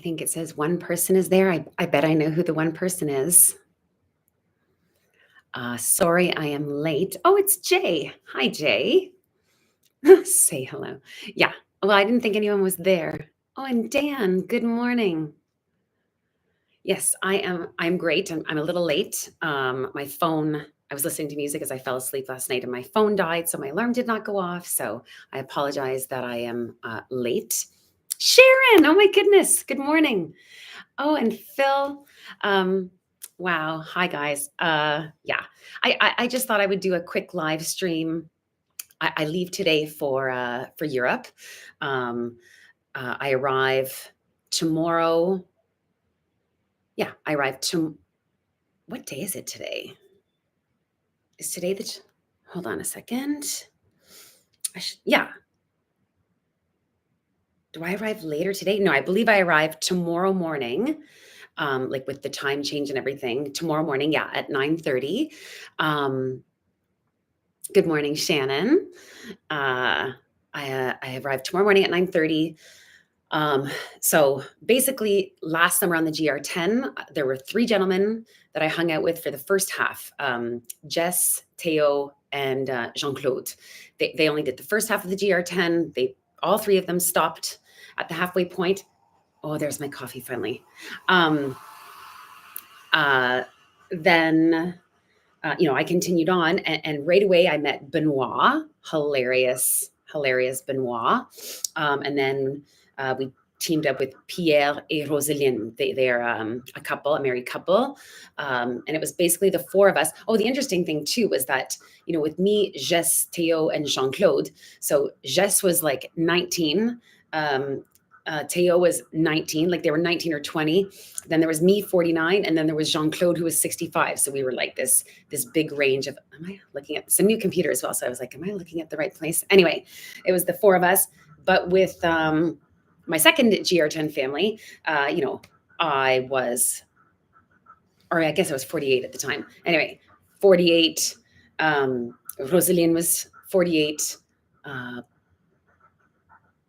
think it says one person is there. I bet I know who the one person is. Sorry, I am late. Oh, it's Jay. Hi, Jay. Say hello. Yeah. Well, I didn't think anyone was there. Oh, and Dan, good morning. Yes, I am. I'm great. I'm a little late. My phone, I was listening to music as I fell asleep last night and my phone died, so my alarm did not go off. So I apologize that I am late. Sharon, oh my goodness. Good morning. Oh, and Phil. Wow. Hi, guys. Yeah, I just thought I would do a quick live stream. I leave today for Europe. I arrive tomorrow. Yeah, I arrive to. What day is it today? Is today the? Hold on a second. Yeah. Do I arrive later today? No, I believe I arrive tomorrow morning. Like with the time change and everything. Tomorrow morning, yeah, at 9:30. Good morning, Shannon. I arrive tomorrow morning at 9:30. So basically, last summer on the GR10, there were three gentlemen that I hung out with for the first half: Jess, Theo, and Jean-Claude. They only did the first half of the GR10. All three of them stopped at the halfway point. Oh, there's my coffee finally. Then I continued on, and right away I met Benoit, hilarious Benoit, and then we teamed up with Pierre and Roseline. They're a couple, a married couple, and it was basically the four of us. Oh, the interesting thing too was that with me, Jess, Theo, and Jean-Claude. So Jess was like 19. Theo was 19, like they were 19 or 20. Then there was me, 49, and then there was Jean-Claude, who was 65. So we were like this big range of. Am I looking at some new computer as well? So I was like, am I looking at the right place? Anyway, it was the four of us. But with my second GR10 family, I was, or I guess I was 48 at the time. Anyway, 48. Rosaline was 48.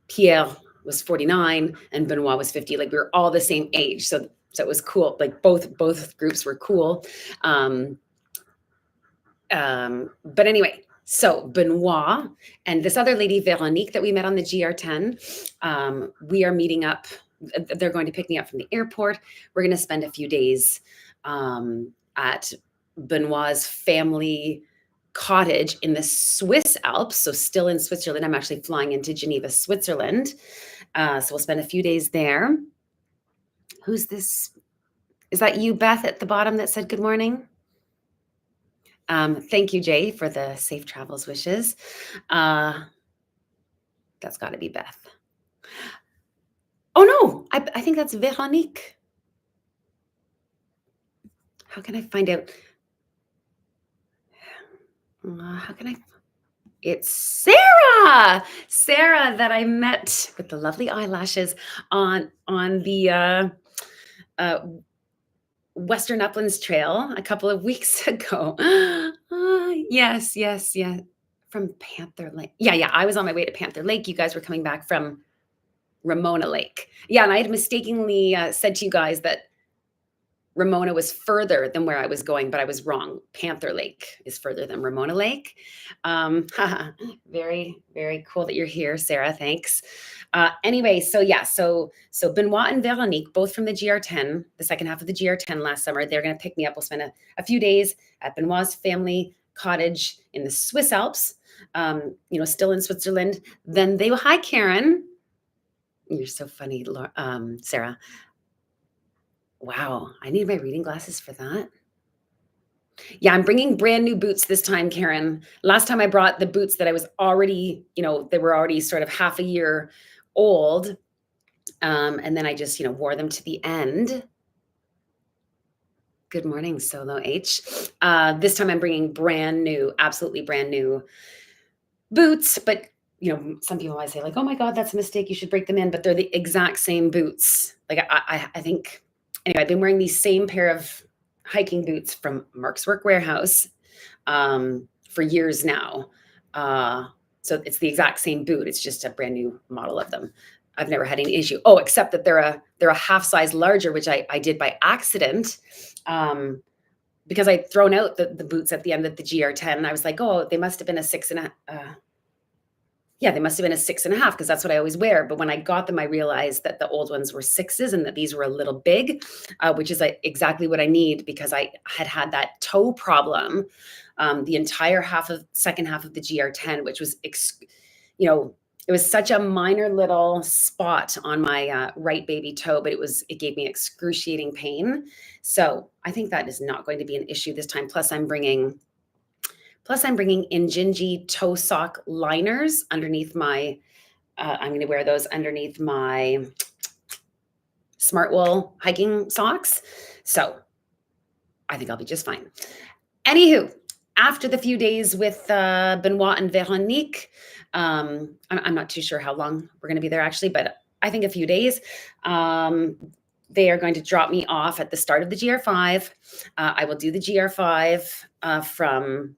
Pierre was 49 and Benoit was 50. Like we were all the same age. So it was cool. Like both groups were cool. But anyway, so Benoit and this other lady, Veronique, that we met on the GR10, we are meeting up. They're going to pick me up from the airport. We're going to spend a few days at Benoit's family cottage in the Swiss Alps. So still in Switzerland. I'm actually flying into Geneva, Switzerland. So we'll spend a few days there. Who's this? Is that you, Beth, at the bottom that said good morning? Thank you, Jay, for the safe travels wishes. That's got to be Beth. Oh, no, I think that's Veronique. How can I find out? How can I? It's Sarah that I met with the lovely eyelashes on the Western Uplands Trail a couple of weeks ago. Yes. From Panther Lake. Yeah. I was on my way to Panther Lake. You guys were coming back from Ramona Lake. Yeah, and I had mistakenly said to you guys that Ramona was further than where I was going, but I was wrong. Panther Lake is further than Ramona Lake. Very, very cool that you're here, Sarah. Thanks. Anyway, so Benoit and Veronique, both from the GR10, the second half of the GR10 last summer, they're going to pick me up. We'll spend a few days at Benoit's family cottage in the Swiss Alps, still in Switzerland. Then hi, Karen. You're so funny, Sarah. Wow, I need my reading glasses for that. Yeah, I'm bringing brand new boots this time, Karen. Last time I brought the boots that I was already, they were already sort of half a year old. And then I just, wore them to the end. Good morning, Solo H. This time I'm bringing brand new, absolutely brand new boots. But, some people might say like, oh my God, that's a mistake. You should break them in. But they're the exact same boots. Like I think. Anyway, I've been wearing these same pair of hiking boots from Mark's Work Warehouse for years now. So it's the exact same boot. It's just a brand new model of them. I've never had any issue. Oh, except that they're a half size larger, which I did by accident. Because I'd thrown out the boots at the end of the GR10. And I was like, oh, they must have been a yeah, they must have been a 6.5 because that's what I always wear. But when I got them, I realized that the old ones were 6s and that these were a little big, which is exactly what I need because I had that toe problem the entire second half of the GR10, which was, it was such a minor little spot on my right baby toe, but it gave me excruciating pain. So I think that is not going to be an issue this time. Plus I'm bringing Injinji toe sock liners underneath my, I'm going to wear those underneath my Smartwool hiking socks. So I think I'll be just fine. Anywho, after the few days with Benoit and Veronique, I'm not too sure how long we're going to be there actually, but I think a few days. They are going to drop me off at the start of the GR5. I will do the GR5 from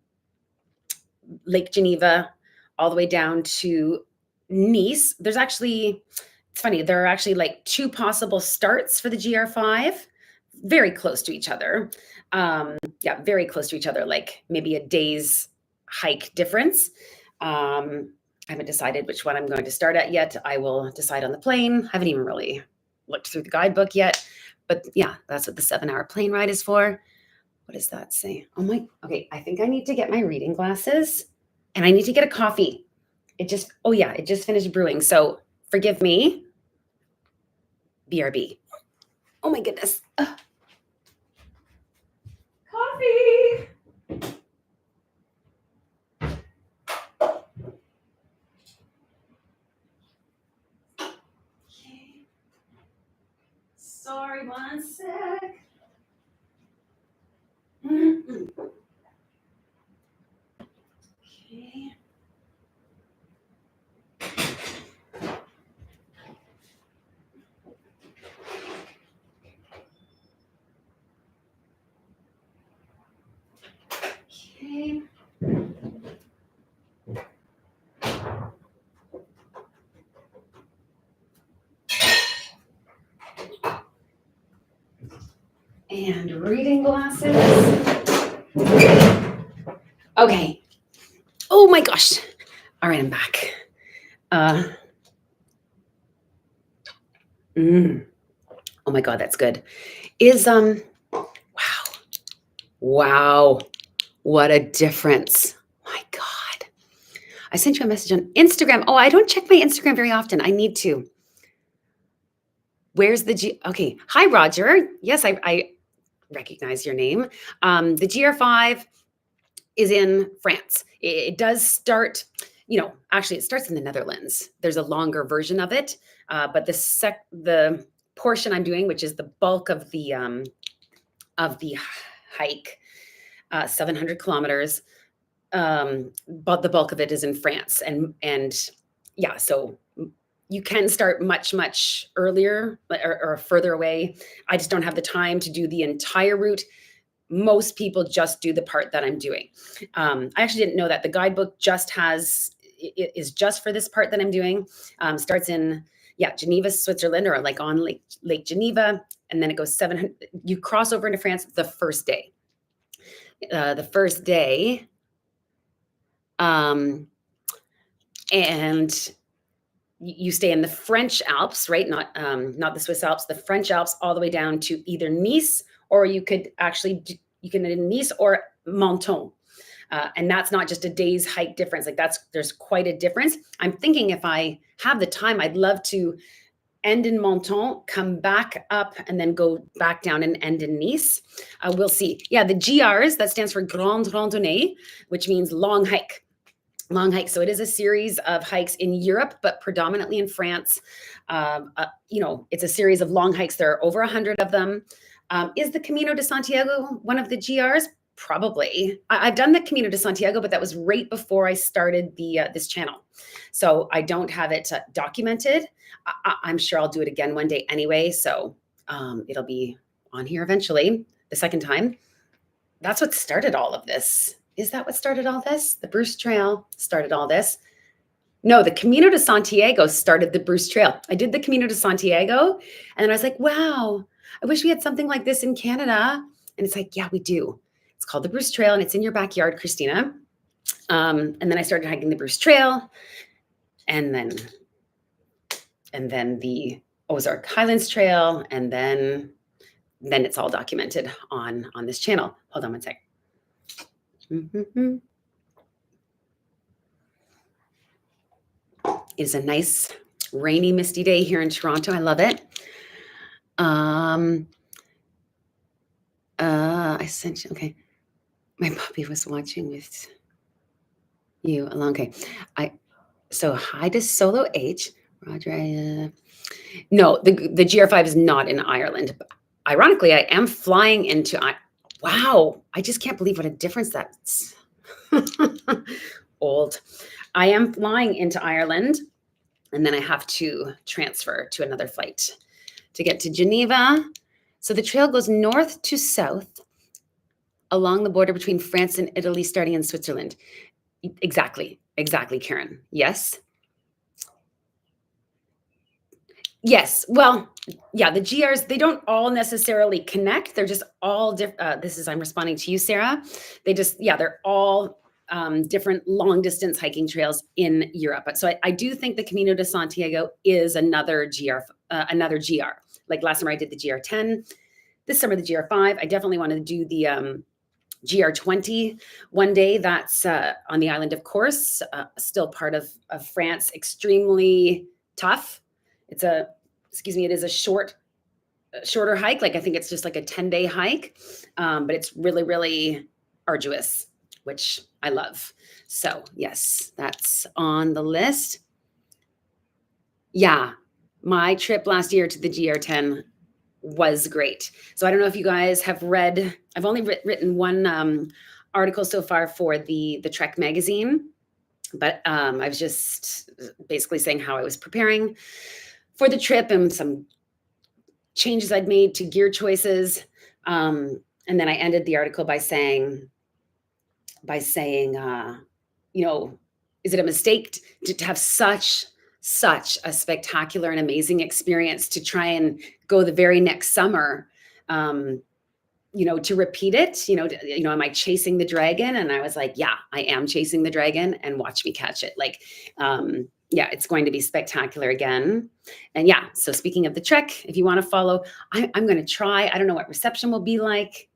Lake Geneva all the way down to Nice. It's funny, there are actually like 2 possible starts for the GR5, very close to each other. Yeah, very close to each other, like maybe a day's hike difference. I haven't decided which one I'm going to start at yet. I will decide on the plane. I haven't even really looked through the guidebook yet, but yeah, that's what the 7-hour plane ride is for. What does that say? Okay, I think I need to get my reading glasses and I need to get a coffee. It just finished brewing. So forgive me. BRB. Oh my goodness. Coffee. Okay. Sorry, one sec. Okay. Okay. And reading glasses. Okay. Oh my gosh. All right, I'm back. Oh my God, that's good. Wow. What a difference. My God. I sent you a message on Instagram. Oh, I don't check my Instagram very often. I need to. Where's the okay. Hi, Roger. Yes, I recognize your name. The GR5 is in France. It does start, actually it starts in the Netherlands. There's a longer version of it, but the portion I'm doing, which is the bulk of the hike, 700 kilometers, but the bulk of it is in France, and yeah, so you can start much earlier or further away. I just don't have the time to do the entire route. Most people just do the part that I'm doing. I actually didn't know that the guidebook is just for this part that I'm doing. Starts in Geneva, Switzerland, or like on Lake Geneva, and then it goes 700. You cross over into France the first day. And you stay in the French Alps, right? Not the Swiss Alps, the French Alps, all the way down to either Nice, or you can in Nice or Menton. And that's not just a day's hike difference. There's quite a difference. I'm thinking if I have the time, I'd love to end in Menton, come back up, and then go back down and end in Nice. We'll see. Yeah, the GRs, that stands for Grande Randonnée, which means long hike. Long hike. So it is a series of hikes in Europe, but predominantly in France. It's a series of long hikes. There are over 100 of them. Is the Camino de Santiago one of the GRs? Probably. I've done the Camino de Santiago, but that was right before I started this channel. So I don't have it documented. I'm sure I'll do it again one day anyway. So it'll be on here eventually, the second time. That's what started all of this. Is that what started all this? The Bruce Trail started all this. No, the Camino de Santiago started the Bruce Trail. I did the Camino de Santiago, and then I was like, wow, I wish we had something like this in Canada. And it's like, yeah, we do. It's called the Bruce Trail, and it's in your backyard, Christina. And then I started hiking the Bruce Trail, and then the Ozark Highlands Trail, and then it's all documented on this channel. Hold on one sec. Mm-hmm. It is a nice rainy, misty day here in Toronto. I love it. I sent you, okay. My puppy was watching with you along. Okay. So hi to Solo H. Roger. No, the GR5 is not in Ireland. Ironically, I am flying into wow, I just can't believe what a difference that's old. I am flying into Ireland, and then I have to transfer to another flight to get to Geneva. So the trail goes north to south along the border between France and Italy, starting in Switzerland. Exactly, Karen. Yes. Yes. Well, yeah, the GRs, they don't all necessarily connect. They're just all different. I'm responding to you, Sarah. They're all different long distance hiking trails in Europe. So I do think the Camino de Santiago is another GR. Like last summer I did the GR10. This summer, the GR5. I definitely want to do the GR20 one day. That's on the island of Corse, still part of France. Extremely tough. It is a shorter hike. Like I think it's just like a 10-day hike, but it's really, really arduous, which I love. So yes, that's on the list. Yeah, my trip last year to the GR10 was great. So I don't know if you guys have read. I've only written one article so far for the Trek magazine, but I was just basically saying how I was preparing for the trip and some changes I'd made to gear choices. And then I ended the article by saying, you know, is it a mistake to have such a spectacular and amazing experience to try and go the very next summer, to repeat it? Am I chasing the dragon? And I was like, yeah, I am chasing the dragon, and watch me catch it. Like, yeah, it's going to be spectacular again. And yeah, so speaking of the trek, if you want to follow, I'm going to try. I don't know what reception will be like.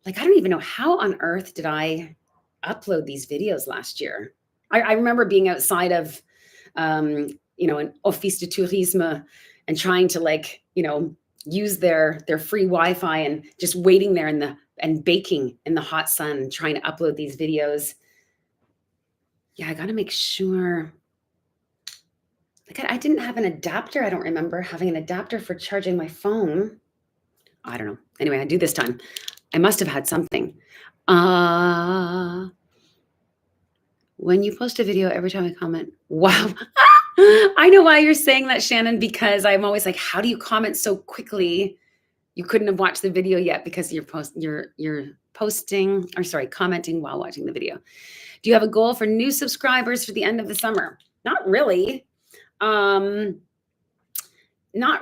Like, I don't even know how on earth did I upload these videos last year. I remember being outside of, an office de tourisme and trying to use their free Wi-Fi and just waiting there and baking in the hot sun, trying to upload these videos. Yeah, I got to make sure. Like I didn't have an adapter. I don't remember having an adapter for charging my phone. I don't know. Anyway, I do this time. I must have had something. When you post a video, every time I comment, wow. I know why you're saying that, Shannon, because I'm always like, how do you comment so quickly? You couldn't have watched the video yet because you're commenting while watching the video. Do you have a goal for new subscribers for the end of the summer? Not really. Not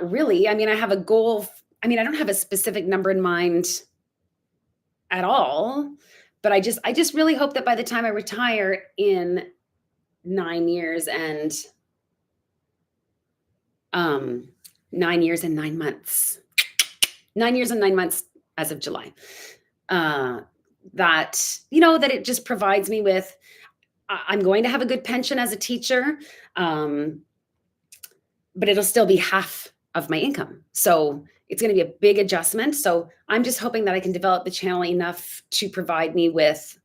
really. I mean, I have a goal. I don't have a specific number in mind at all, but I just really hope that by the time I retire in 9 years and 9 years and 9 months, 9 years and 9 months as of July, that it just provides me with, I'm going to have a good pension as a teacher, but it'll still be half of my income. So it's going to be a big adjustment. So I'm just hoping that I can develop the channel enough to provide me with,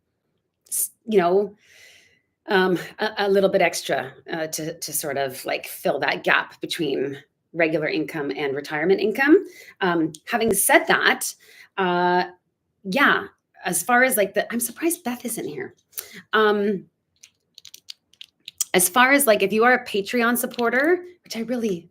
a little bit extra to sort of like fill that gap between regular income and retirement income. Having said that, yeah, as far as I'm surprised Beth isn't here. As far as if you are a Patreon supporter, which I really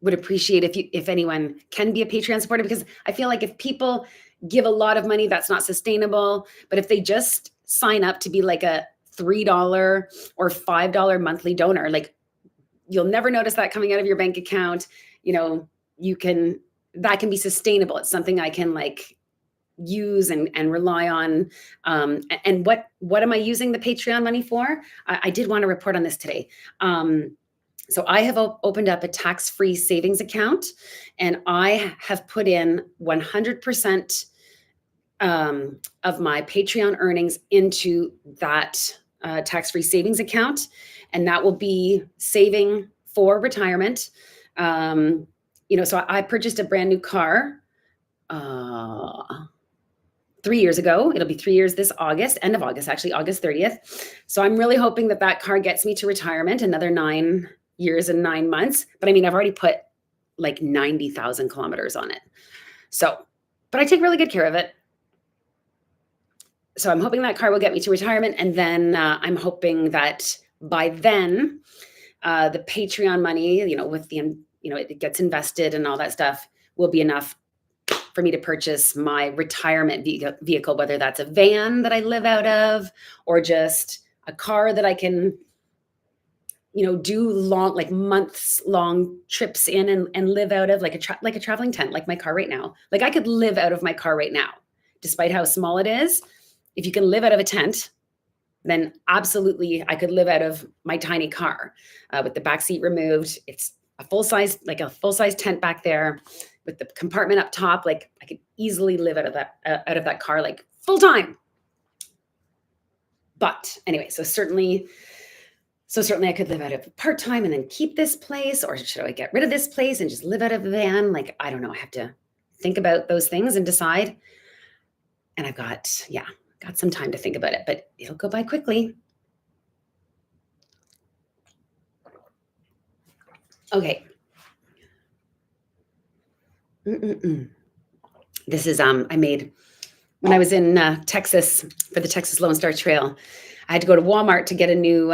would appreciate if anyone can be a Patreon supporter, because I feel like if people give a lot of money, that's not sustainable. But if they just sign up to be like a $3 or $5 monthly donor. Like, you'll never notice that coming out of your bank account. You know, that can be sustainable. It's something I can like use and rely on. And what am I using the Patreon money for? I did want to report on this today. So I have opened up a tax-free savings account, and I have put in 100% of my Patreon earnings into that tax-free savings account, and that will be saving for retirement. So I purchased a brand new car 3 years ago. It'll be 3 years this August, end of August, actually, August 30th. So I'm really hoping that car gets me to retirement, another 9 years and 9 months. But I mean, I've already put like 90,000 kilometers on it. So, but I take really good care of it. So I'm hoping that car will get me to retirement. And then I'm hoping that by then, the Patreon money, it gets invested and all that stuff, will be enough for me to purchase my retirement vehicle, whether that's a van that I live out of or just a car that I can, do long, like months long trips in and live out of, like a traveling tent, like my car right now. Like I could live out of my car right now, despite how small it is. If you can live out of a tent, then absolutely I could live out of my tiny car with the back seat removed. It's a full-size tent back there with the compartment up top. Like I could easily live out of that car, like full time. But anyway, so certainly I could live out of part-time and then keep this place, or should I get rid of this place and just live out of the van? Like, I don't know. I have to think about those things and decide. And I've got some time to think about it, but it'll go by quickly. Okay. This is, I made, when I was in Texas for the Texas Lone Star Trail, I had to go to Walmart to get a new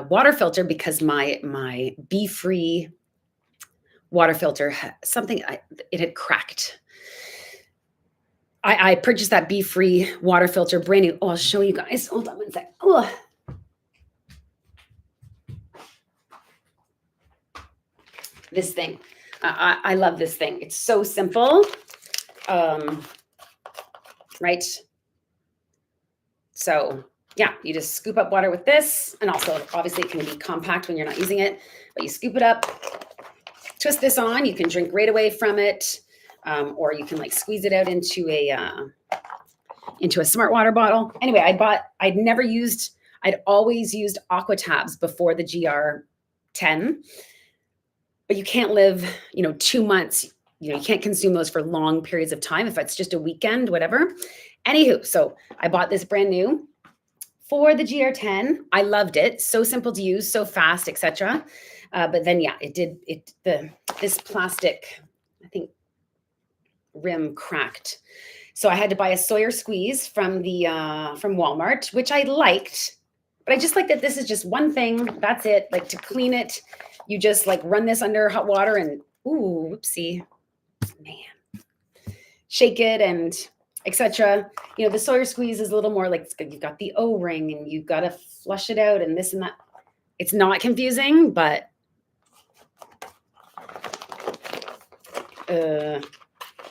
water filter because my Be-Free water filter, it had cracked. I purchased that Be-Free water filter, brand new. Oh, I'll show you guys. Hold on one sec. Oh. This thing. I love this thing. It's so simple. Right? So, yeah, you just scoop up water with this. And also, obviously, it can be compact when you're not using it. But you scoop it up, twist this on. You can drink right away from it. Or you can like squeeze it out into a smart water bottle. Anyway, I'd always used Aqua Tabs before the GR10, but you can't live, 2 months, you can't consume those for long periods of time if it's just a weekend, whatever. Anywho, so I bought this brand new for the GR10. I loved it. So simple to use, so fast, etc. But then, this plastic, I think, rim cracked. So I had to buy a Sawyer squeeze from Walmart, which I liked, but I just like that this is just one thing. That's it. Like to clean it, you just like run this under hot water and whoopsie, man, shake it and etc. The Sawyer squeeze is a little more like you've got the O-ring and you've got to flush it out and this and that. It's not confusing, but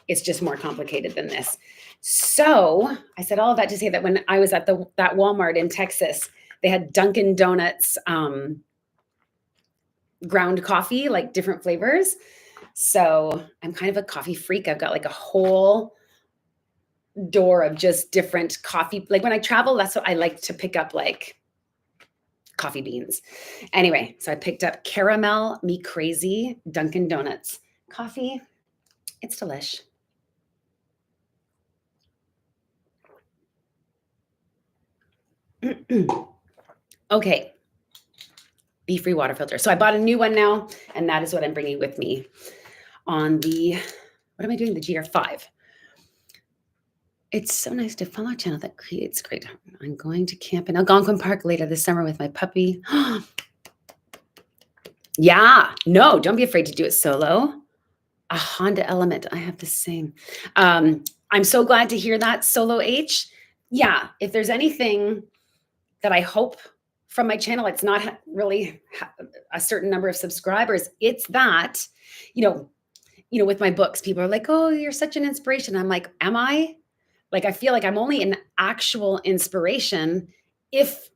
it's just more complicated than this. So I said all of that to say that when I was at that Walmart in Texas, they had Dunkin' Donuts ground coffee, like different flavors. So I'm kind of a coffee freak. I've got like a whole door of just different coffee. Like when I travel, that's what I like to pick up, like coffee beans. Anyway, so I picked up Caramel Me Crazy Dunkin' Donuts coffee. It's delish. Okay. Be-Free water filter. So I bought a new one now, and that is what I'm bringing with me on what am I doing? The GR5. It's so nice to follow a channel that creates great. I'm going to camp in Algonquin Park later this summer with my puppy. Yeah. No, don't be afraid to do it solo. A Honda Element. I have the same. I'm so glad to hear that, Solo H. Yeah, if there's anything that I hope from my channel. It's not really a certain number of subscribers. It's that, you know, with my books, people are like, "Oh, you're such an inspiration." I'm like, "Am I?" Like, I feel like I'm only an actual inspiration if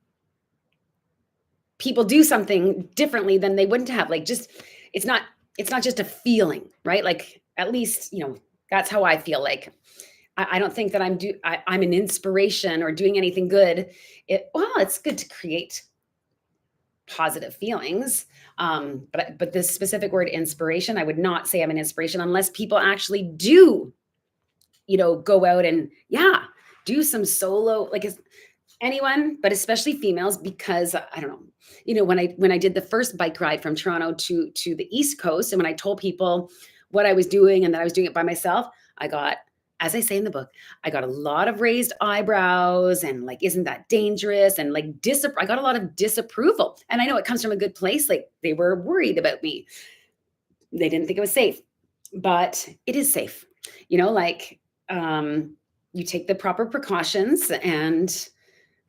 people do something differently than they wouldn't have. Like, just it's not it's not just a feeling, right? Like, at least, that's how I feel. Like, I don't think that I'm an inspiration or doing anything good. It's good to create positive feelings. But this specific word inspiration, I would not say I'm an inspiration unless people actually do, go out and do some solo, like anyone, but especially females, because I don't know, when I did the first bike ride from Toronto to the East Coast, and when I told people what I was doing and that I was doing it by myself, I got, as I say in the book, I got a lot of raised eyebrows and like, isn't that dangerous? And like, I got a lot of disapproval. And I know it comes from a good place. Like, they were worried about me. They didn't think it was safe, but it is safe. Like, you take the proper precautions, and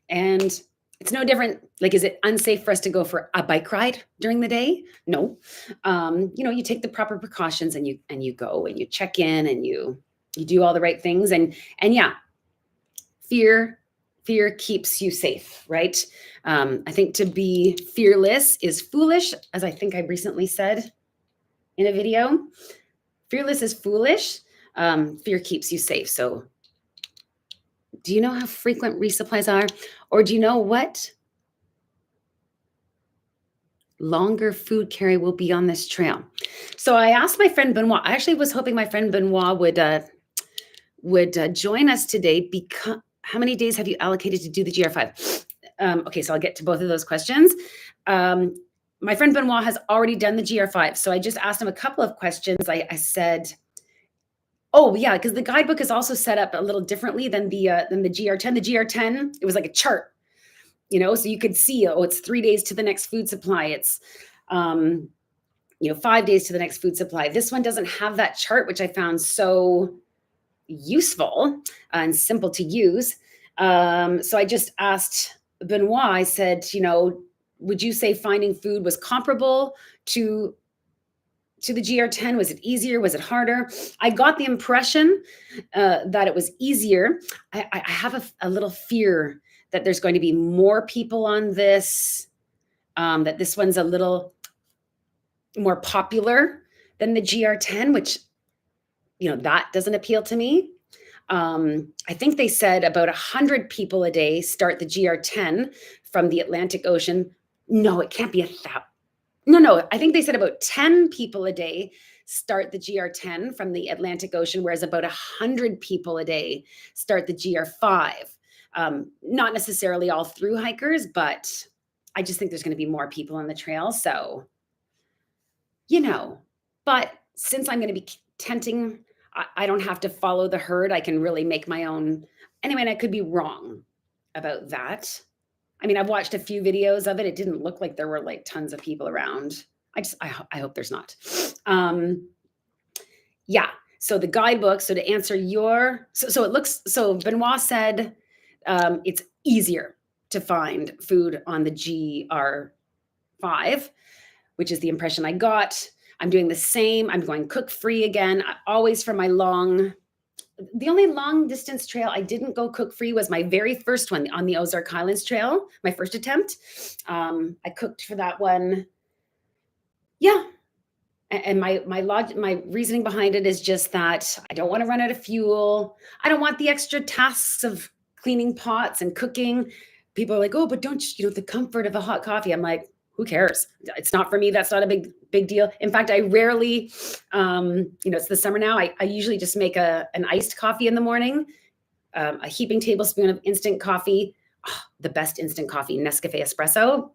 it's no different. Like, is it unsafe for us to go for a bike ride during the day? No. You take the proper precautions, and you go and you check in, and you do all the right things. And yeah, fear keeps you safe, right? I think to be fearless is foolish, as I think I recently said in a video. Fearless is foolish. Fear keeps you safe. So, do you know how frequent resupplies are? Or do you know what longer food carry will be on this trail? So I asked my friend Benoit. I actually was hoping my friend Benoit would join us today, because how many days have you allocated to do the GR5? Okay, so I'll get to both of those questions. My friend Benoit has already done the GR5. So I just asked him a couple of questions. I said, oh yeah, because the guidebook is also set up a little differently than the GR10. The GR10, it was like a chart, so you could see, it's 3 days to the next food supply. It's 5 days to the next food supply. This one doesn't have that chart, which I found so useful and simple to use. So I just asked Benoit, I said, would you say finding food was comparable to the GR10? Was it easier? Was it harder? I got the impression that it was easier. I have a little fear that there's going to be more people on this, that this one's a little more popular than the GR10, which, that doesn't appeal to me. I think they said about 100 people a day start the GR10 from the Atlantic Ocean. No, it can't be 1,000. No, I think they said about 10 people a day start the GR10 from the Atlantic Ocean, whereas about 100 people a day start the GR5. Not necessarily all through hikers, but I just think there's going to be more people on the trail. So, but since I'm going to be tenting, I don't have to follow the herd. I can really make my own. Anyway, and I could be wrong about that. I mean, I've watched a few videos of it. It didn't look like there were like tons of people around. I hope there's not. Yeah. So the guidebook. So to answer so Benoit said it's easier to find food on the GR5, which is the impression I got. I'm doing the same. I'm going cook free again. Always for my the only long distance trail I didn't go cook free was my very first one on the Ozark Highlands Trail, my first attempt. I cooked for that one. Yeah. And my reasoning behind it is just that I don't want to run out of fuel. I don't want the extra tasks of cleaning pots and cooking. People are like, oh, but don't the comfort of a hot coffee. I'm like, who cares? It's not for me. That's not a big deal. In fact, I rarely, it's the summer now. I usually just make an iced coffee in the morning, a heaping tablespoon of instant coffee, the best instant coffee, Nescafe espresso,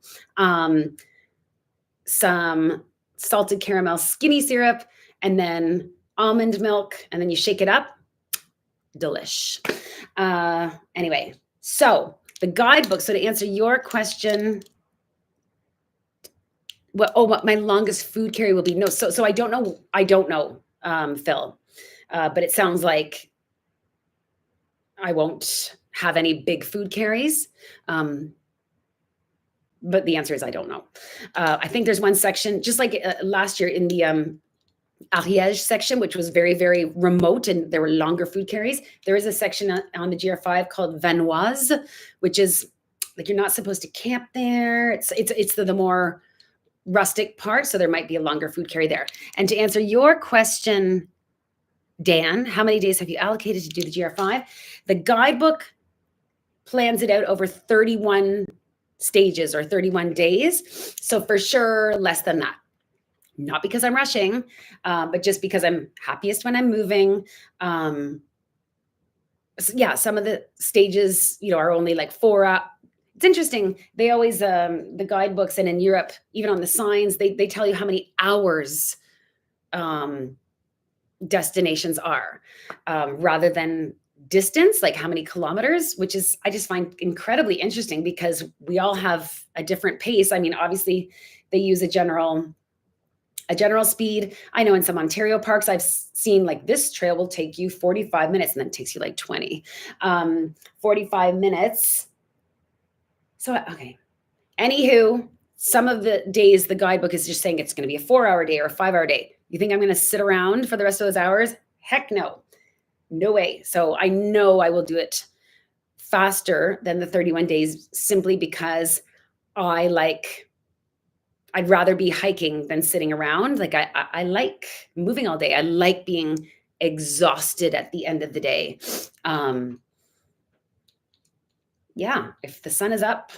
some salted caramel skinny syrup, and then almond milk, and then you shake it up. Delish. Anyway, so the guidebook. So to answer your question, what my longest food carry will be? No, so I don't know, Phil, but it sounds like I won't have any big food carries. but the answer is I don't know. I think there's one section, just like last year in the Ariège section, which was very, very remote and there were longer food carries. There is a section on the GR5 called Vanoise, which is like you're not supposed to camp there. It's the more rustic part, so there might be a longer food carry there. And to answer your question, Dan, how many days have you allocated to do the GR5? The guidebook plans it out over 31 stages or 31 days. So for sure, less than that. Not because I'm rushing, but just because I'm happiest when I'm moving. Yeah, some of the stages, are only like 4 it's interesting. They always, the guidebooks and in Europe, even on the signs, they tell you how many hours destinations are, rather than distance, like how many kilometers, which is, I just find incredibly interesting because we all have a different pace. I mean, obviously they use a general speed. I know in some Ontario parks, I've seen like this trail will take you 45 minutes and then it takes you like 20, 45 minutes. So, okay. Anywho, some of the days the guidebook is just saying it's going to be a 4-hour day or a 5-hour day. You think I'm going to sit around for the rest of those hours? Heck no. No way. So I know I will do it faster than the 31 days simply because I'd rather be hiking than sitting around. Like I like moving all day. I like being exhausted at the end of the day. Yeah, if the sun is up,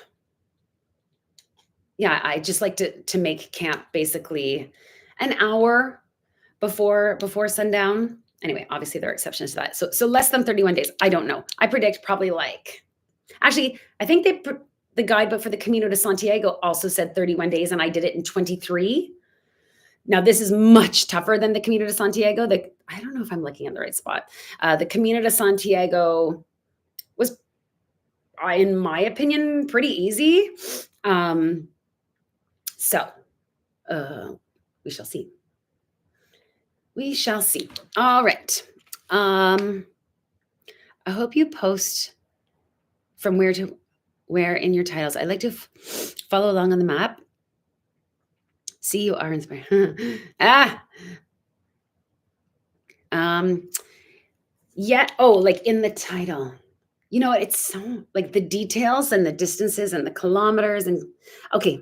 yeah, I just like to make camp basically an hour before sundown. Anyway, obviously there are exceptions to that. So less than 31 days. I don't know. I predict probably actually, I think the guidebook for the Camino de Santiago also said 31 days, and I did it in 23. Now, this is much tougher than the Camino de Santiago. I don't know if I'm looking at the right spot. The Camino de Santiago was, in my opinion, pretty easy. So we shall see. We shall see. All right. I hope you post from where to where in your titles. I like to follow along on the map. See, you are inspired. Yeah. Oh, like in the title. You know what? It's so like the details and the distances and the kilometers and okay.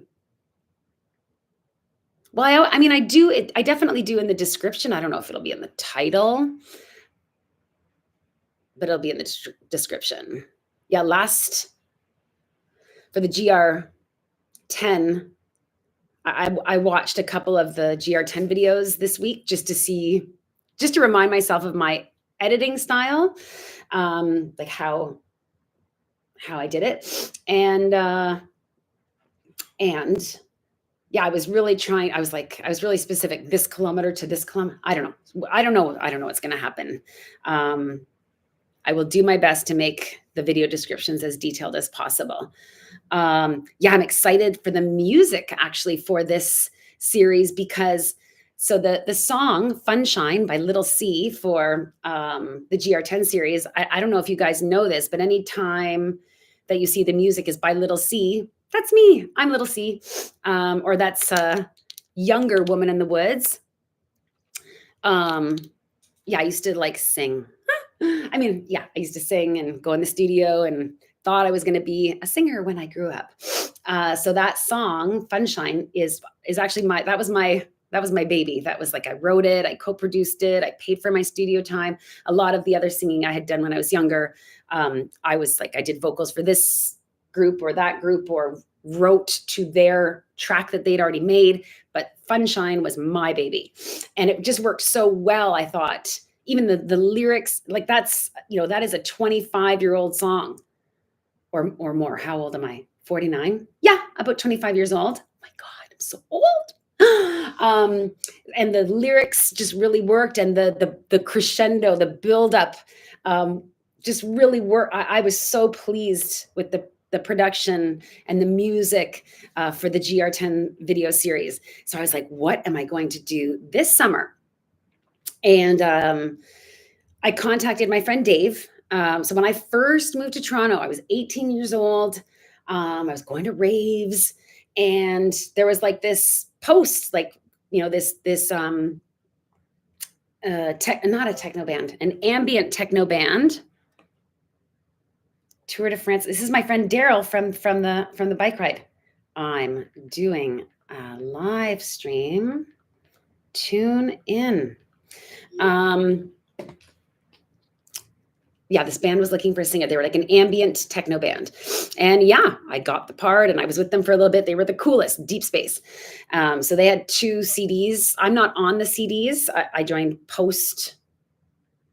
Well, I mean, I do it. I definitely do in the description. I don't know if it'll be in the title, but it'll be in the description. Yeah, for the GR10, I watched a couple of the GR10 videos this week just to remind myself of my editing style, like how I did it, and yeah, I was really trying. I was really specific. This kilometer to this kilometer. I don't know what's going to happen. I will do my best to make the video descriptions as detailed as possible. Yeah, I'm excited for the music actually for this series because the song Funshine by Little C for the GR10 series, I don't know if you guys know this, but anytime that you see the music is by Little C, that's me. I'm Little C. Or that's Younger Woman in the Woods. Yeah, I used to sing. I mean, yeah, I used to sing and go in the studio and thought I was going to be a singer when I grew up. So that song, Funshine, is actually that was my baby. That was I wrote it, I co-produced it, I paid for my studio time. A lot of the other singing I had done when I was younger, I was I did vocals for this group or that group or wrote to their track that they'd already made. But Funshine was my baby. And it just worked so well, I thought. Even the lyrics, that's, that is a 25-year-old song or more. How old am I? 49? Yeah, about 25 years old. Oh my God, I'm so old. And the lyrics just really worked. And the crescendo, the buildup just really worked. I was so pleased with the production and the music for the GR10 video series. So I was like, what am I going to do this summer? And I contacted my friend Dave. So when I first moved to Toronto, I was 18 years old. I was going to raves, and there was like this post, like, this not a techno band, an ambient techno band. Tour de France. This is my friend Daryl from the bike ride. I'm doing a live stream. Tune in. Yeah, this band was looking for a singer. They were like an ambient techno band. And yeah, I got the part and I was with them for a little bit. They were the coolest, Deep Space. So they had 2 CDs. I'm not on the CDs. I joined post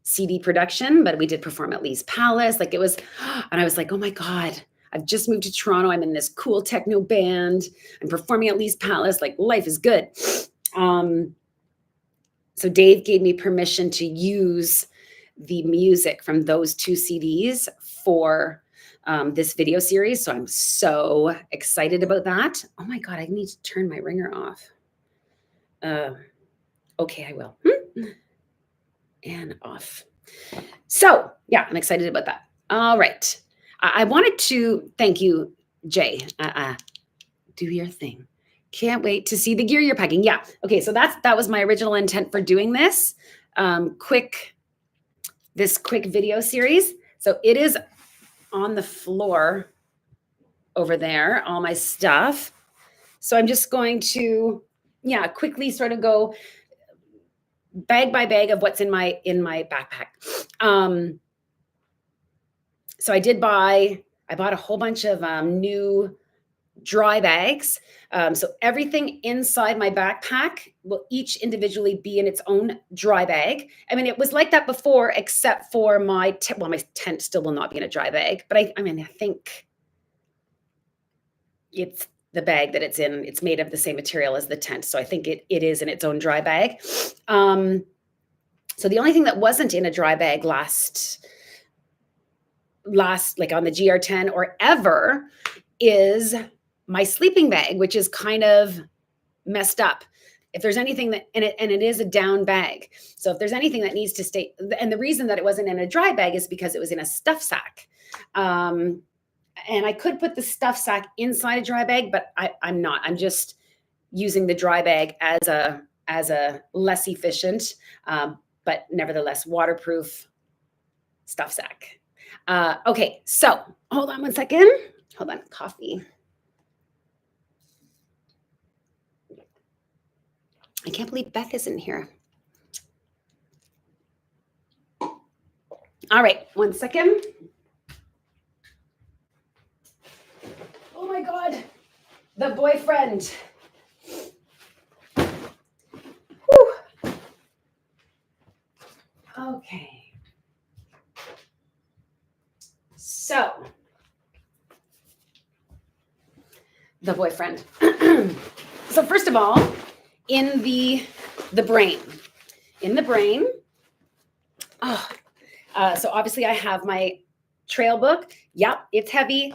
CD production, but we did perform at Lee's Palace. Like it was, and I was like, oh my God, I've just moved to Toronto. I'm in this cool techno band. I'm performing at Lee's Palace. Like life is good. So Dave gave me permission to use the music from those 2 CDs for this video series. So I'm so excited about that. Oh my God, I need to turn my ringer off. Okay, I will. And off. So yeah, I'm excited about that. All right. I wanted to thank you, Jay. Do your thing. Can't wait to see the gear you're packing. Yeah. Okay. So that was my original intent for doing this quick video series. So it is on the floor over there, all my stuff. So I'm just going to, quickly sort of go bag by bag of what's in my backpack. So I bought a whole bunch of new dry bags. So everything inside my backpack will each individually be in its own dry bag. I mean, it was like that before, except for my tent still will not be in a dry bag. But I think it's the bag that it's in. It's made of the same material as the tent. So I think it is in its own dry bag. So the only thing that wasn't in a dry bag last like on the GR10 or ever is my sleeping bag, which is kind of messed up. If there's anything that, and it is a down bag. So if there's anything that needs to stay, and the reason that it wasn't in a dry bag is because it was in a stuff sack. And I could put the stuff sack inside a dry bag, but I'm not. I'm just using the dry bag as a less efficient, but nevertheless waterproof stuff sack. Okay, so hold on one second. Hold on, coffee. I can't believe Beth isn't here. All right, one second. Oh my God, the boyfriend. Whew. Okay. So, the boyfriend. So first of all, in the brain. So obviously I have my trail book. Yep, it's heavy,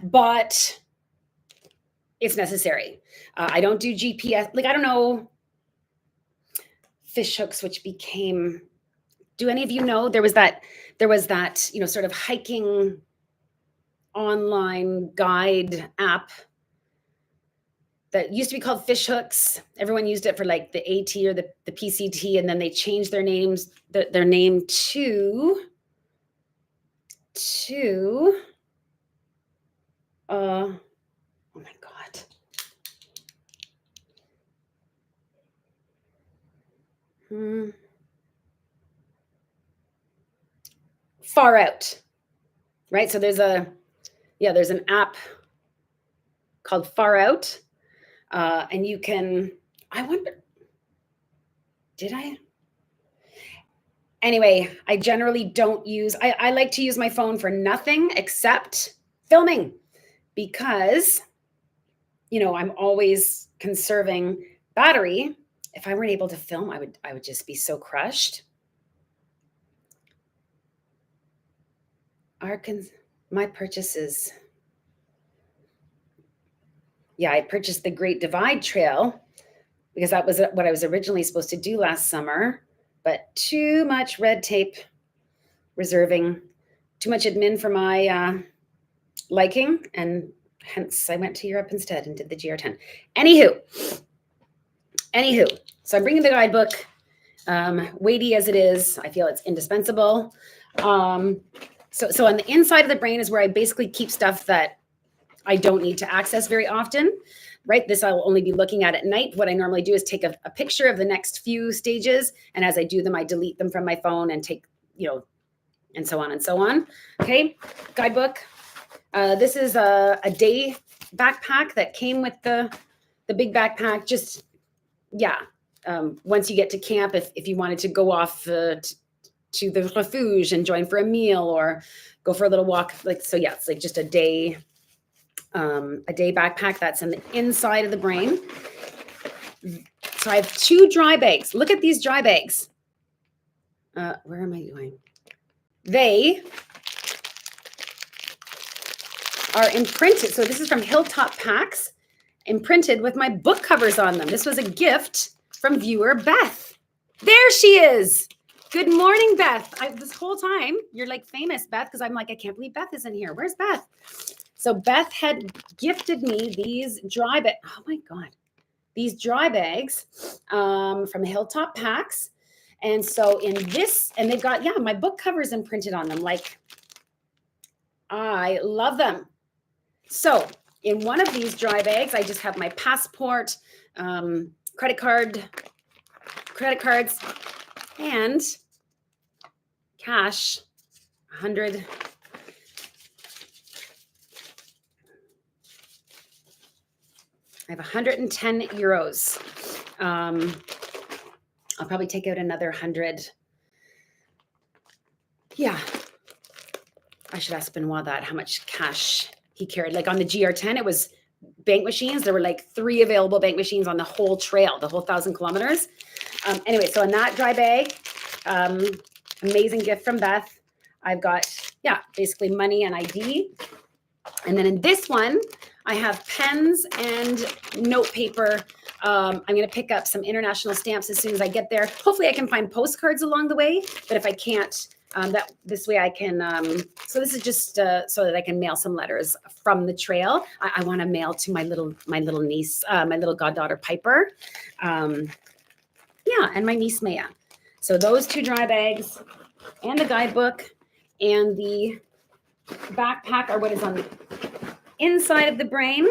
but it's necessary. I don't do GPS. Like, I don't know, fish hooks, which became, do any of you know, there was that, sort of hiking online guide app that used to be called Fish Hooks. Everyone used it for like the AT or the PCT, and then they changed their name to oh my God. Far Out, right? So there's an app called Far Out. And you can, I wonder, did I? Anyway, I generally don't use, I like to use my phone for nothing except filming, because, I'm always conserving battery. If I weren't able to film, I would just be so crushed. My purchases. Yeah, I purchased the Great Divide Trail because that was what I was originally supposed to do last summer, but too much red tape reserving, too much admin for my liking, and hence I went to Europe instead and did the GR10. Anywho, so I'm bringing the guidebook. Weighty as it is, I feel it's indispensable. So on the inside of the brain is where I basically keep stuff that I don't need to access very often, right? This I will only be looking at night. What I normally do is take a picture of the next few stages, and as I do them, I delete them from my phone and take, and so on and so on. Okay, guidebook. This is a day backpack that came with the big backpack. Just, once you get to camp, if you wanted to go off to the refuge and join for a meal or go for a little walk, it's like just a day backpack that's on the inside of the brain. So I have 2 dry bags. Look at these dry bags. Where am I going? They are imprinted. So this is from Hilltop Packs, imprinted with my book covers on them. This was a gift from viewer Beth. There she is. Good morning, Beth. This whole time, you're like famous, Beth, because I'm like, I can't believe Beth isn't here. Where's Beth? So Beth had gifted me these dry bags. Oh my God. These dry bags from Hilltop Packs. And so in this, and they've got, my book covers imprinted on them. Like, I love them. So in one of these dry bags, I just have my passport, credit cards, and cash, 100. I have 110 euros. I'll probably take out another 100. Yeah. I should ask Benoit that, how much cash he carried. Like on the GR10, it was bank machines. There were like 3 available bank machines on the whole trail, the whole 1,000 kilometers. Anyway, so in that dry bag, amazing gift from Beth. I've got, basically money and ID. And then in this one, I have pens and note paper. I'm going to pick up some international stamps as soon as I get there. Hopefully I can find postcards along the way, but if I can't, this way I can, so this is just so that I can mail some letters from the trail. I want to mail to my little niece, my little goddaughter Piper. And my niece Maya. So those 2 dry bags and the guidebook and the backpack are what is on the inside of the brain.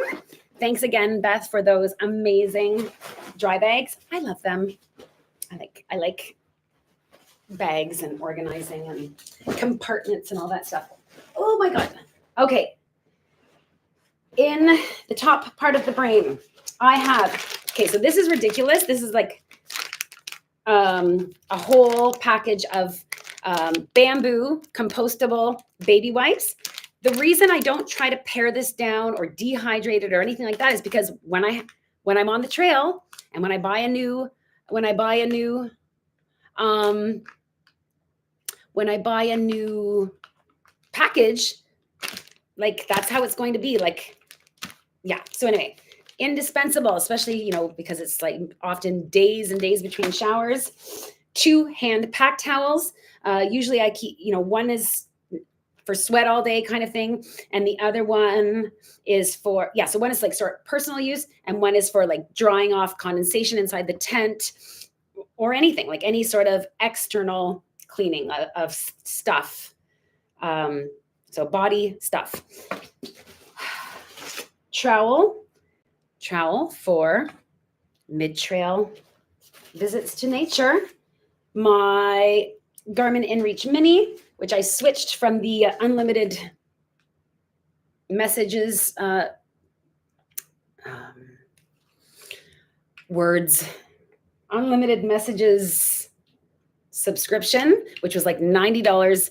Thanks again, Beth, for those amazing dry bags. I love them. I like bags and organizing and compartments and all that stuff. Oh my God. Okay. In the top part of the brain, I have, so this is ridiculous. This is like a whole package of bamboo compostable baby wipes. The reason I don't try to pare this down or dehydrate it or anything like that is because when I'm on the trail and when I buy a new package, like that's how it's going to be. Like, so anyway, indispensable, especially, because it's like often days and days between showers. 2 hand pack towels. Usually I keep, one is for sweat all day kind of thing. And the other one is for, so one is like sort of personal use, and one is for like drying off condensation inside the tent or anything, like any sort of external cleaning of stuff. So body stuff. Trowel for mid-trail visits to nature. My Garmin InReach Mini, which I switched from the unlimited messages, unlimited messages subscription, which was like $90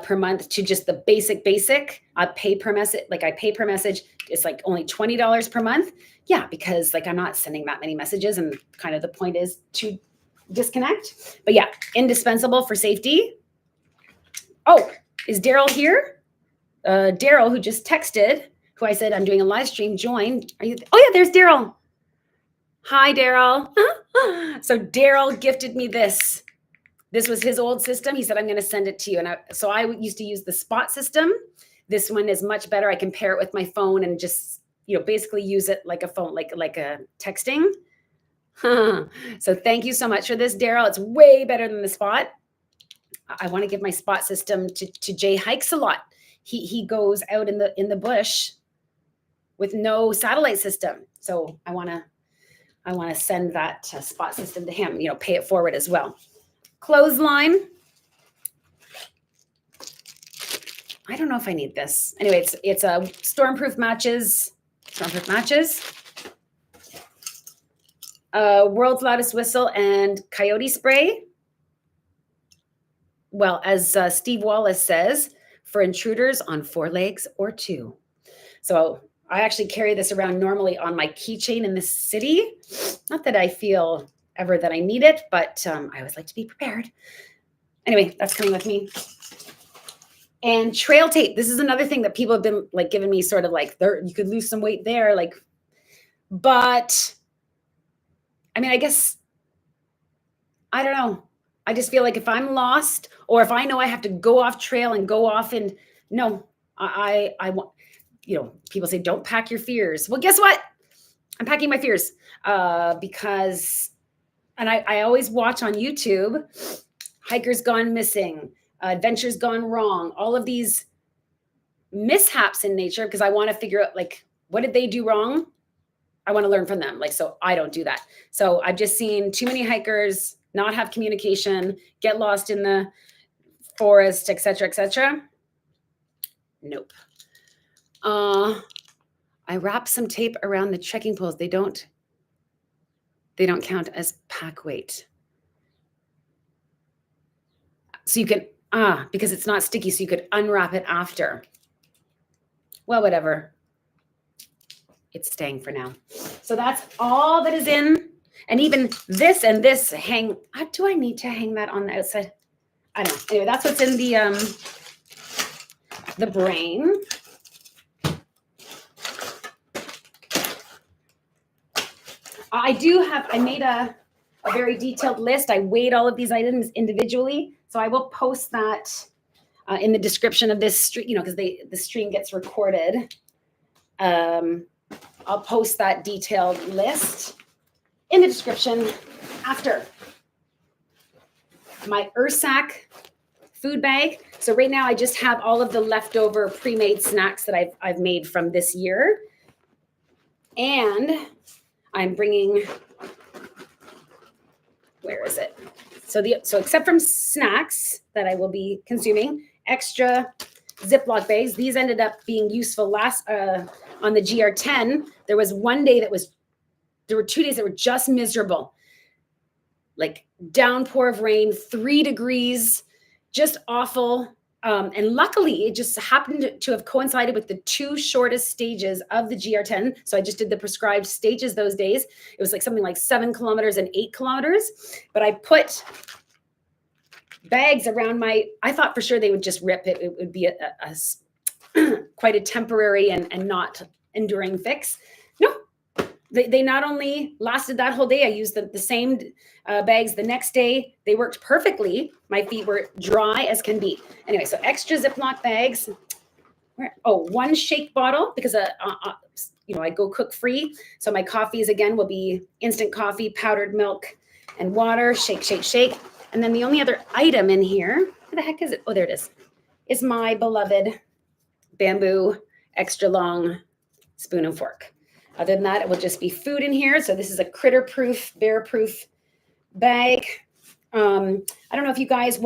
per month, to just the basic. I pay per message. It's like only $20 per month. Yeah, because like I'm not sending that many messages, and kind of the point is to disconnect. But indispensable for safety. Oh, is Daryl here? Daryl, who just texted, who I said I'm doing a live stream, join. Are you? Oh yeah, there's Daryl. Hi, Daryl. So Daryl gifted me this. This was his old system. He said, I'm going to send it to you. And so I used to use the Spot system. This one is much better. I can pair it with my phone and just, basically use it like a phone, like a texting. So thank you so much for this, Daryl. It's way better than the Spot. I want to give my Spot system to Jay. Hikes a lot. He goes out in the bush with no satellite system. So I want to send that Spot system to him, pay it forward as well. Clothesline. I don't know if I need this. Anyway, it's a stormproof matches. World's Loudest Whistle and Coyote Spray. Well, as Steve Wallace says, for intruders on 4 legs or 2. So I actually carry this around normally on my keychain in the city. Not that I feel ever that I need it, but I always like to be prepared. Anyway, that's coming with me. And trail tape. This is another thing that people have been like giving me sort of like, you could lose some weight there. Like, but I mean, I guess, I don't know. I just feel like if I'm lost or if I know I have to go off trail and go off and no, I want, people say, don't pack your fears. Well, guess what? I'm packing my fears because, and I always watch on YouTube, hikers gone missing, adventures gone wrong, all of these mishaps in nature, because I want to figure out like, what did they do wrong? I want to learn from them. Like, so I don't do that. So I've just seen too many hikers not have communication, get lost in the forest, et cetera, et cetera. Nope. I wrap some tape around the trekking poles. They don't count as pack weight. So you can, because it's not sticky, so you could unwrap it after. Well, whatever. It's staying for now. So that's all that is in. And even this and this hang, do I need to hang that on the outside? I don't know. Anyway, that's what's in the brain. I made a very detailed list. I weighed all of these items individually. So I will post that in the description of this stream, because the stream gets recorded. I'll post that detailed list in the description after. My Ursack food bag. So right now I just have all of the leftover pre-made snacks that I've made from this year. And I'm bringing, where is it? So except from snacks that I will be consuming, extra Ziploc bags. These ended up being useful last on the GR10. There was one day there were 2 days that were just miserable. Like downpour of rain, 3 degrees, just awful. And luckily, it just happened to have coincided with the 2 shortest stages of the GR10. So I just did the prescribed stages those days. It was like something like 7 kilometers and 8 kilometers. But I put bags around I thought for sure they would just rip. It would be a quite a temporary and not enduring fix. No, they not only lasted that whole day, I used the same bags the next day. They worked perfectly. My feet were dry as can be. Anyway, so extra Ziploc bags. One shake bottle because I go cook free. So my coffees again will be instant coffee, powdered milk, and water. Shake, shake, shake. And then the only other item in here, where the heck is it? Oh, there it is my beloved bamboo extra long spoon and fork. Other than that, it will just be food in here. So this is a critter-proof, bear-proof bag. I don't know if you guys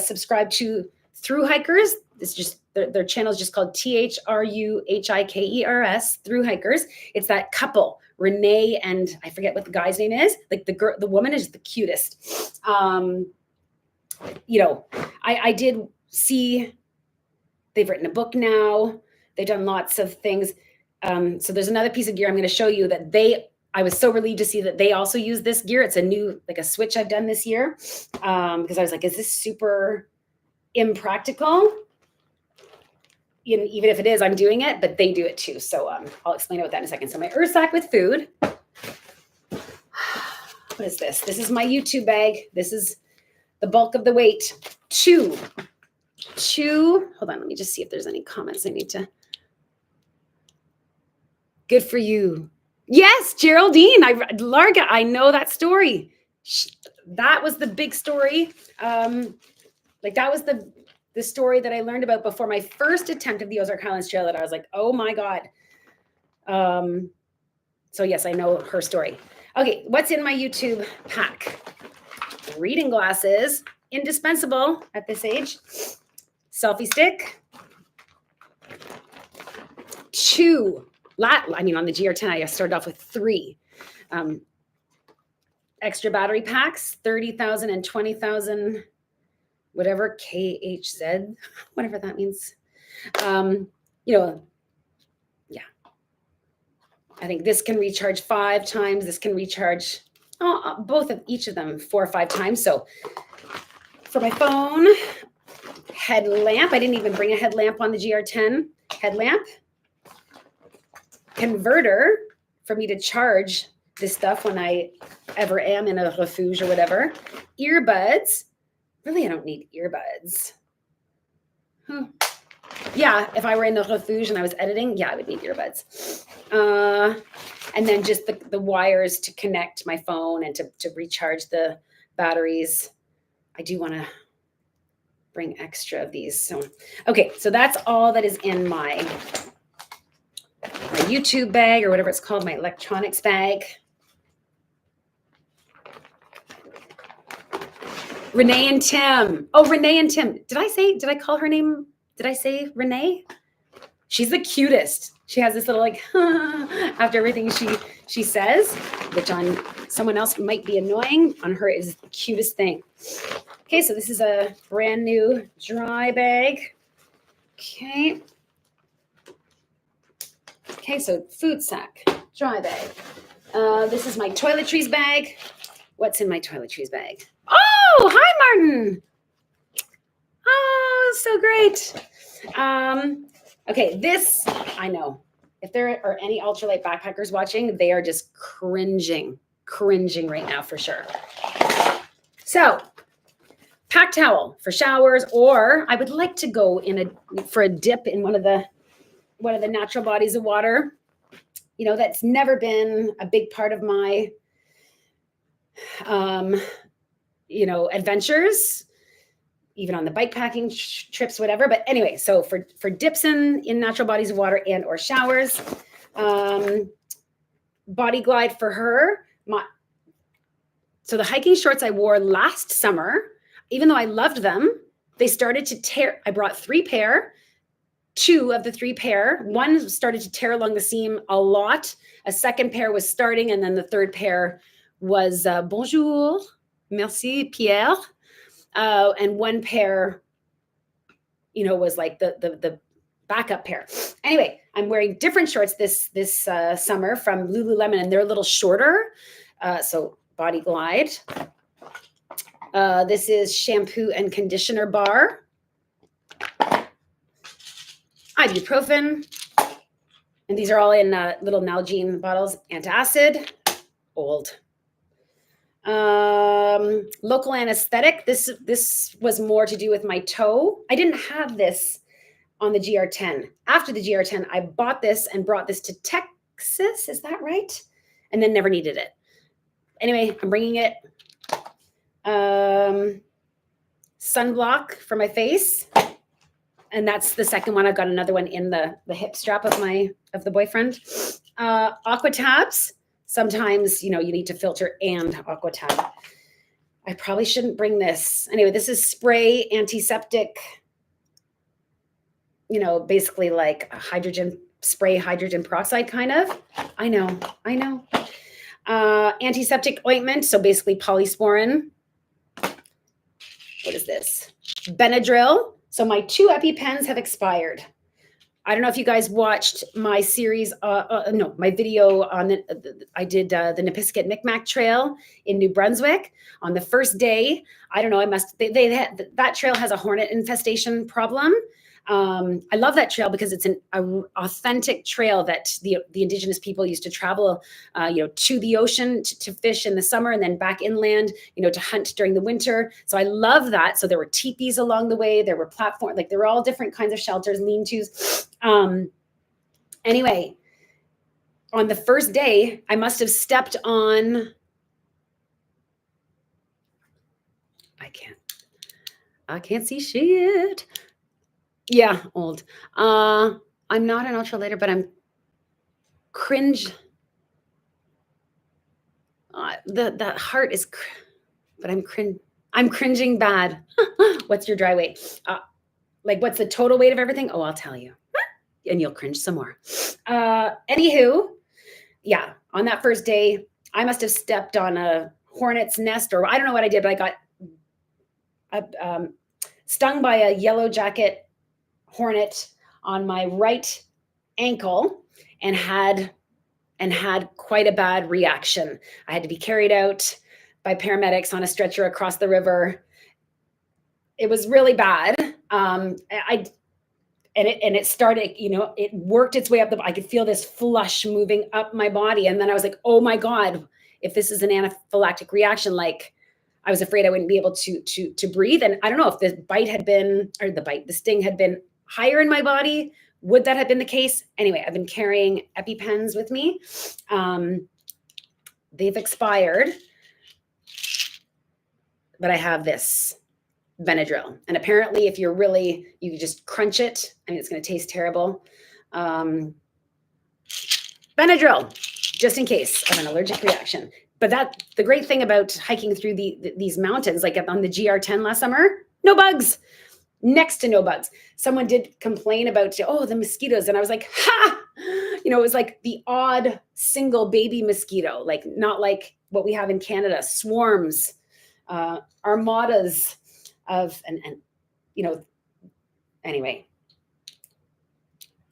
subscribe to Thru-hikers. It's just their channel is just called THRUHIKERS, Thru-hikers. It's that couple, Renee and I forget what the guy's name is. Like the woman is the cutest. I did see they've written a book now. They've done lots of things. So there's another piece of gear I'm going to show you that I was so relieved to see that they also use this gear. It's a new, like a switch I've done this year. Because I was like, is this super impractical? Even if it is, I'm doing it, but they do it too. So I'll explain about that in a second. So my Ursack with food. What is this? This is my YouTube bag. This is the bulk of the weight. 2 Hold on, let me just see if there's any comments I need to. Good for you. Yes, Geraldine. Larga, I know that story. That was the big story. Like that was the story that I learned about before my first attempt of the Ozark Highlands Trail that I was like, oh my God. So yes, I know her story. Okay, what's in my YouTube pack? Reading glasses, indispensable at this age. Selfie stick. 2. I mean, on the GR10, I started off with 3. Extra battery packs, 30,000 and 20,000, whatever, KHZ, whatever that means. Yeah. I think this can recharge 5 times. This can recharge both of each of them 4 or 5 times. So for my phone, headlamp. I didn't even bring a headlamp on the GR10. Headlamp. Converter for me to charge this stuff when I ever am in a refuge or whatever. Earbuds. Really, I don't need earbuds. Yeah, if I were in the refuge and I was editing, yeah, I would need earbuds. And then just the wires to connect my phone and to recharge the batteries. I do want to bring extra of these. So, okay, so that's all that is in my YouTube bag or whatever it's called, my electronics bag. Renee and Tim. Oh, Renee and Tim. Did I call her name? Did I say Renee? She's the cutest. She has this little like after everything she says, which on someone else might be annoying. On her is the cutest thing. Okay, so this is a brand new dry bag. Okay. Okay, so food sack, dry bag. This is my Toiletries bag. What's in my Toiletries bag? Oh, hi, Martin. Oh, so great. Okay, this, I know. If there are any ultralight backpackers watching, they are just cringing right now for sure. So, pack towel for showers, or I would like to go for a dip in one of the natural bodies of water. You know, that's never been a big part of my, adventures, even on the bikepacking trips, whatever. But anyway, so for dips in natural bodies of water and or showers, body glide for her. So the hiking shorts I wore last summer, even though I loved them, they started to tear. I brought 3 pair. 2 of the 3 pair. One started to tear along the seam a lot. A second pair was starting, and then the third pair was bonjour, merci, Pierre. And one pair, was like the backup pair. Anyway, I'm wearing different shorts this summer from Lululemon, and they're a little shorter. So Body Glide. This is shampoo and conditioner bar. Ibuprofen. And these are all in little Nalgene bottles. Antacid. Old. Local anesthetic. This was more to do with my toe. I didn't have this on the GR10. After the GR10, I bought this and brought this to Texas. Is that right? And then never needed it. Anyway, I'm bringing it. Sunblock for my face. And that's the second one. I've got another one in the hip strap of the boyfriend. Aqua tabs. Sometimes, you need to filter and aqua tab. I probably shouldn't bring this. Anyway, this is spray antiseptic, basically like a hydrogen peroxide kind of. I know. Antiseptic ointment. So basically polysporin. What is this? Benadryl. So my 2 EpiPens have expired. I don't know if you guys watched my series, my video on I did the Nipisiguit Micmac Trail in New Brunswick. On the first day, I don't know, that trail has a hornet infestation problem. I love that trail because it's an authentic trail that the indigenous people used to travel, to the ocean to fish in the summer and then back inland, to hunt during the winter. So I love that. So there were teepees along the way. There were platforms, like there were all different kinds of shelters, lean-tos. Anyway, on the first day, I must have stepped on. I can't see shit. Yeah, old. I'm not an ultralighter, but I'm cringe. The heart is, but I'm cringing bad. What's your dry weight? Like, what's the total weight of everything? Oh, I'll tell you, and you'll cringe some more. Anywho, yeah, on that first day, I must have stepped on a hornet's nest, or I don't know what I did, but I got stung by a yellow jacket hornet on my right ankle and had quite a bad reaction. I had to be carried out by paramedics on a stretcher across the river. It was really bad. It started, it worked its way up I could feel this flush moving up my body. And then I was like, oh my God, if this is an anaphylactic reaction, like I was afraid I wouldn't be able to breathe. And I don't know if the sting had been higher in my body. Would that have been the case? Anyway, I've been carrying EpiPens with me. They've expired, but I have this Benadryl. And apparently if you can just crunch it. I mean, it's going to taste terrible. Benadryl, just in case of an allergic reaction. But the great thing about hiking through these mountains, like on the GR10 last summer, no bugs, next to no bugs. Someone did complain about, the mosquitoes. And I was like, ha, it was like the odd single baby mosquito, like not like what we have in Canada, swarms, armadas of, anyway,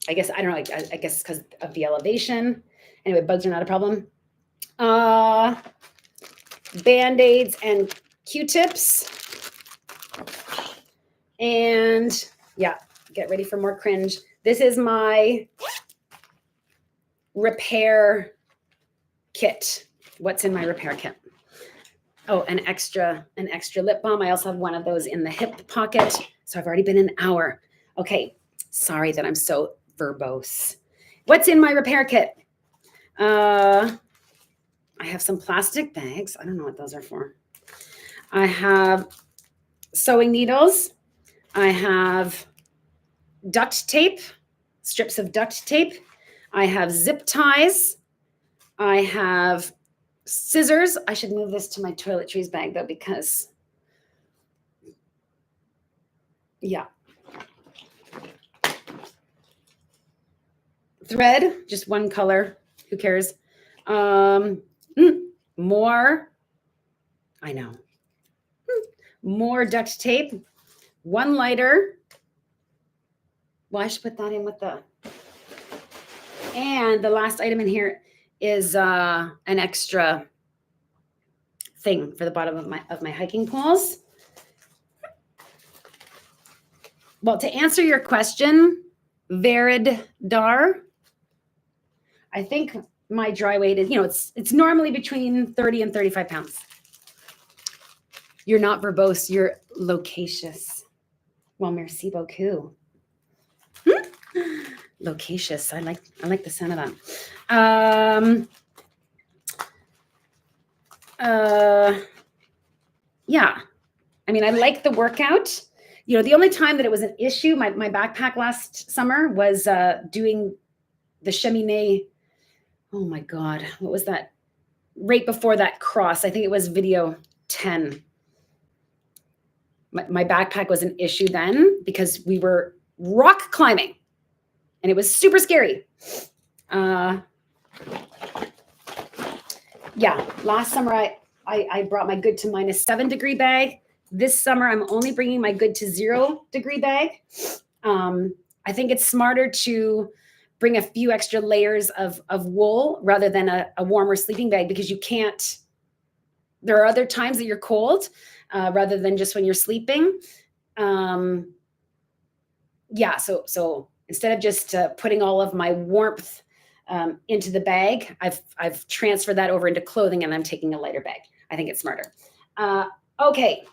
I guess, I don't know, I guess because of the elevation. Anyway, bugs are not a problem. Band-Aids and Q-tips. And yeah, get ready for more cringe. This is my repair kit. What's in my repair kit? Oh, an extra lip balm. I also have one of those in the hip pocket. So I've already been an hour. Okay, sorry that I'm so verbose. What's in my repair kit? I have some plastic bags. I don't know what those are for. I have sewing needles. I have duct tape, strips of duct tape. I have zip ties. I have scissors. I should move this to my Toiletries bag though, because yeah. Thread, just one color. Who cares? More. I know. More duct tape. One lighter. Well, I should put that in with and the last item in here is an extra thing for the bottom of my hiking poles. Well, to answer your question, Verid Dar, I think my dry weight is, it's normally between 30 and 35 pounds. You're not verbose, you're loquacious. Well, merci beaucoup. Loquacious. I like the sound of that. Yeah. I mean, I like the workout. The only time that it was an issue, my backpack last summer was doing the cheminée. Oh my God. What was that? Right before that cross. I think it was video 10. My backpack was an issue then because we were rock climbing and it was super scary. Yeah, last summer I brought my good to -7 degree bag. This summer I'm only bringing my good to 0 degree bag. I think it's smarter to bring a few extra layers of wool rather than a warmer sleeping bag, because there are other times that you're cold rather than just when you're sleeping. yeah, so instead of just putting all of my warmth into the bag, I've transferred that over into clothing, and I'm taking a lighter bag. I think it's smarter. Okay,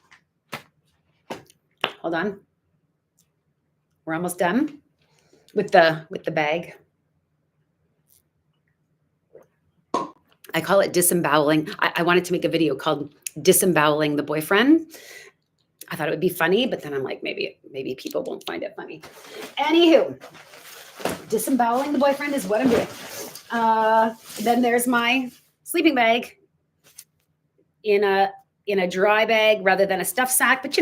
hold on. We're almost done with the bag. I call it disemboweling. I wanted to make a video called disemboweling the boyfriend. I thought it would be funny, but then I'm like, maybe people won't find it funny. Anywho, disemboweling the boyfriend is what I'm doing. Then there's my sleeping bag in a dry bag rather than a stuffed sack, but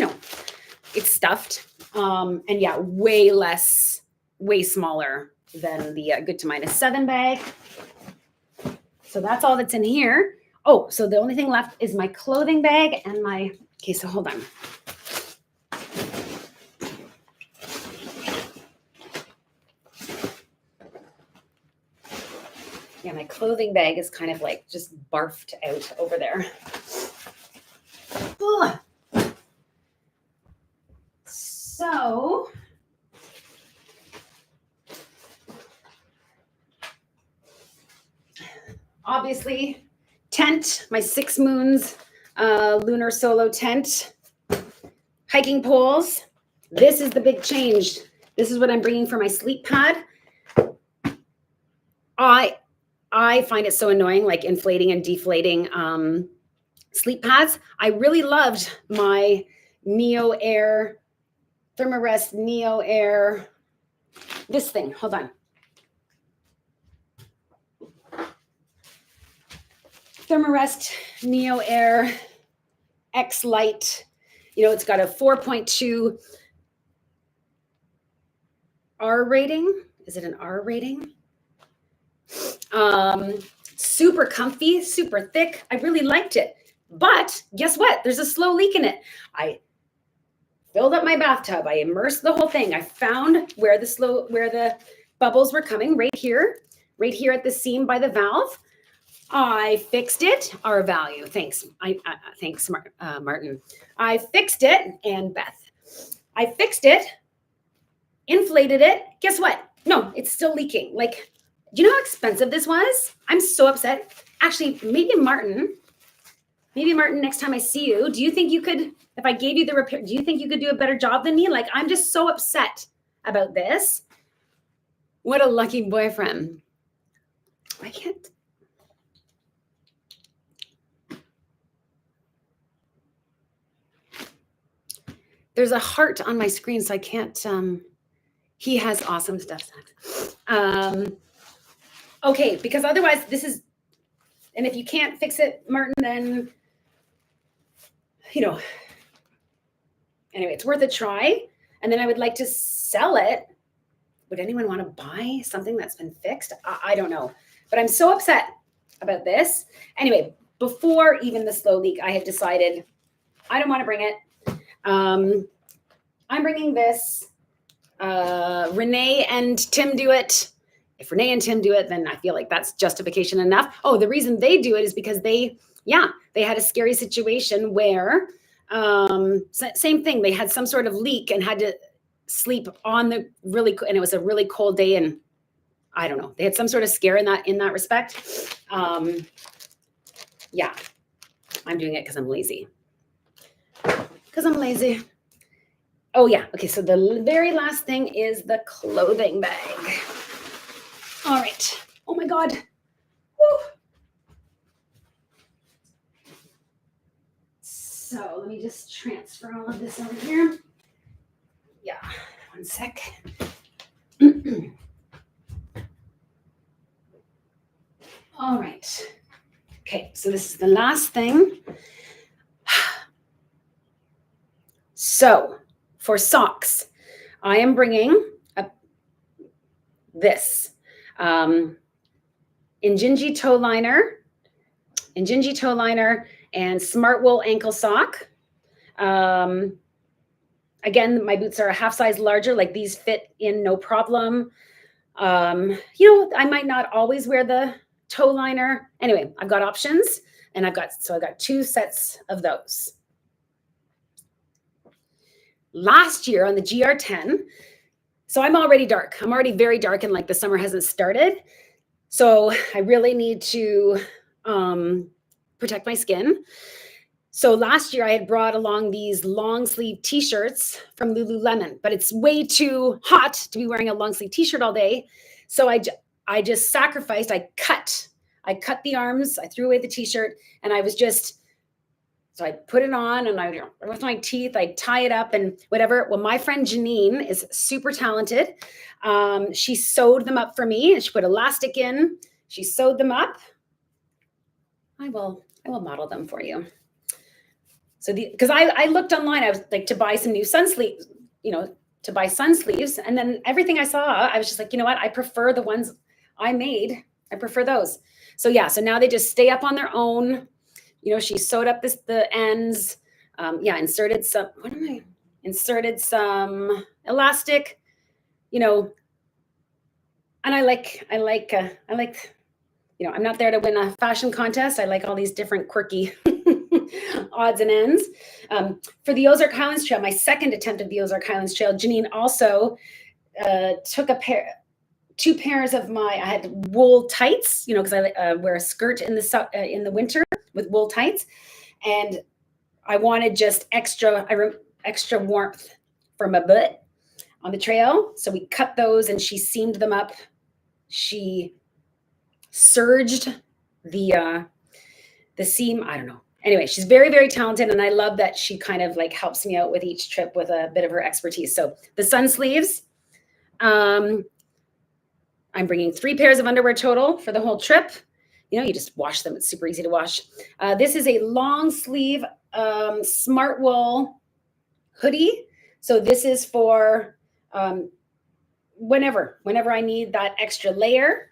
it's stuffed. And yeah, way smaller than the Good to -7 bag. So that's all that's in here. Oh, so the only thing left is my clothing bag and my, okay, so hold on. Yeah, my clothing bag is kind of like just barfed out over there. Ugh. So, obviously, tent, my 6 Moons lunar solo tent, hiking poles. This is the big change. This is what I'm bringing for my sleep pad. I find it so annoying, like inflating and deflating sleep pads. I really loved my Neo Air, Thermarest Neo Air, this thing, hold on. Thermarest Neo Air X Lite. It's got a 4.2 R rating. Is it an R rating? Super comfy, super thick. I really liked it. But guess what? There's a slow leak in it. I filled up my bathtub. I immersed the whole thing. I found where the bubbles were coming right here at the seam by the valve. I fixed it. R value. Thanks. Thanks, Martin. I fixed it, and Beth. I fixed it, inflated it. Guess what? No, it's still leaking. Like, do you know how expensive this was? I'm so upset. Actually, maybe Martin, next time I see you, do you think you could, if I gave you the repair, do you think you could do a better job than me? Like, I'm just so upset about this. What a lucky boyfriend. I can't. There's a heart on my screen, so I can't, he has awesome stuff. Okay, because otherwise this is, and if you can't fix it, Martin, then, anyway, it's worth a try. And then I would like to sell it. Would anyone want to buy something that's been fixed? I don't know, but I'm so upset about this. Anyway, before even the slow leak, I had decided I don't want to bring it. I'm bringing this. Renee and Tim do it. If Renee and Tim do it, then I feel like that's justification enough. Oh, the reason they do it is because they had a scary situation where, same thing. They had some sort of leak and had to sleep on and it was a really cold day, and I don't know. They had some sort of scare in that respect. Yeah, I'm doing it because I'm lazy. Oh yeah. Okay. So the very last thing is the clothing bag. All right. Oh my God. Woo. So let me just transfer all of this over here. Yeah. One sec. All right. Okay. So this is the last thing. So for socks, I am bringing this Injinji toe liner and Smartwool ankle sock. Again, my boots are a half size larger, like these fit in no problem. I might not always wear the toe liner. Anyway, I've got options, and I've got 2 sets of those. Last year on the GR10, So I'm already dark. I'm already very dark and like the summer hasn't started. So I really need to protect my skin. So last year I had brought along these long sleeve t-shirts from Lululemon, but it's way too hot to be wearing a long sleeve t-shirt all day. So I just sacrificed, I cut the arms, I threw away the t-shirt, and I was just, so I put it on and I with my teeth, I tie it up and whatever. Well, my friend Janine is super talented. She sewed them up for me and she put elastic in. She sewed them up. I will model them for you. So because I looked online, I was like to buy some new sun sleeves, to buy sun sleeves. And then everything I saw, I was just like, you know what? I prefer the ones I made. I prefer those. So yeah, so now they just stay up on their own. She sewed up the ends. Inserted some elastic, and I like, I'm not there to win a fashion contest. I like all these different quirky odds and ends. For the Ozark Highlands Trail, my second attempt at the Ozark Highlands Trail, Janine also took two pairs of I had wool tights, because I wear a skirt in the winter with wool tights, and I wanted just extra warmth for my butt on the trail. So we cut those, and she seamed them up. She serged the seam. I don't know. Anyway, she's very, very talented, and I love that she kind of like helps me out with each trip with a bit of her expertise. So the sun sleeves, I'm bringing 3 pairs of underwear total for the whole trip. You just wash them. It's super easy to wash. This is a long sleeve Smartwool hoodie. So this is for whenever I need that extra layer.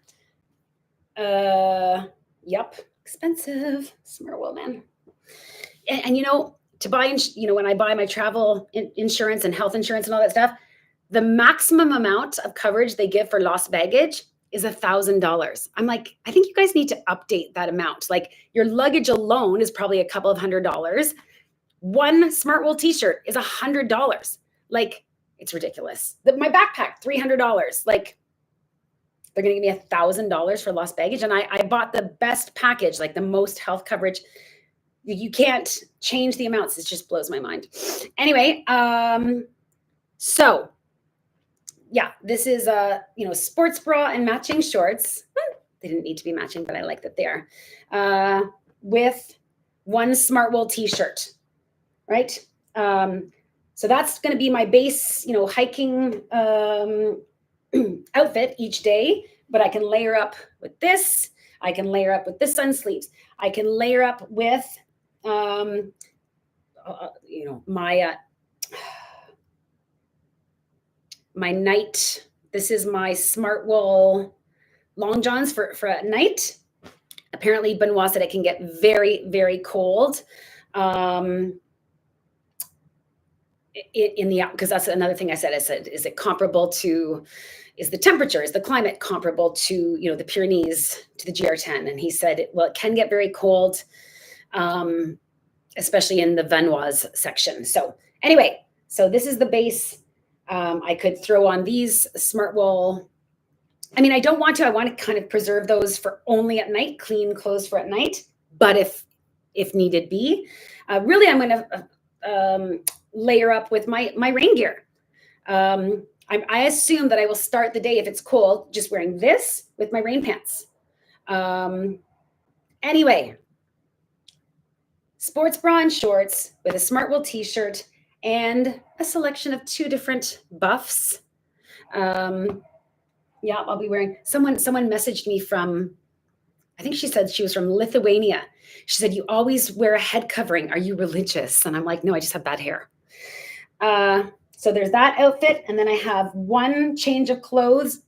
Yep, expensive. Smartwool, man. And to buy, when I buy my travel insurance and health insurance and all that stuff, the maximum amount of coverage they give for lost baggage is $1,000. I'm like, I think you guys need to update that amount. Like your luggage alone is probably a couple of $100. One Smartwool t-shirt is $100. Like, it's ridiculous. My backpack, $300. Like, they're going to give me $1,000 for lost baggage. And I bought the best package, like the most health coverage. You can't change the amounts. It just blows my mind. Anyway, so yeah, this is a sports bra and matching shorts. They didn't need to be matching, but I like that they are. With one Smartwool t-shirt, right? So that's going to be my base, hiking outfit each day. But I can layer up with this. I can layer up with the sun sleeves. I can layer up with, my night. This is my Smartwool long johns for at night. Apparently, Benoit said it can get very, very cold. Because that's another thing I said. I said, is it comparable to? Is the temperature, is the climate comparable to the Pyrenees, to the GR10? And he said, well, it can get very cold, especially in the Vanoise section. So anyway, so this is the base. I could throw on these Smartwool. I mean, I don't want to. I want to kind of preserve those for only at night, clean clothes for at night. But if needed be, really, I'm going to layer up with my rain gear. I assume that I will start the day, if it's cold, just wearing this with my rain pants. Anyway, sports bra and shorts with a Smartwool t-shirt and a selection of 2 different buffs. Yeah, I'll be wearing, someone messaged me from, I think she said she was from Lithuania. She said, you always wear a head covering. Are you religious? And I'm like, no, I just have bad hair. So there's that outfit. And then I have 1 change of clothes.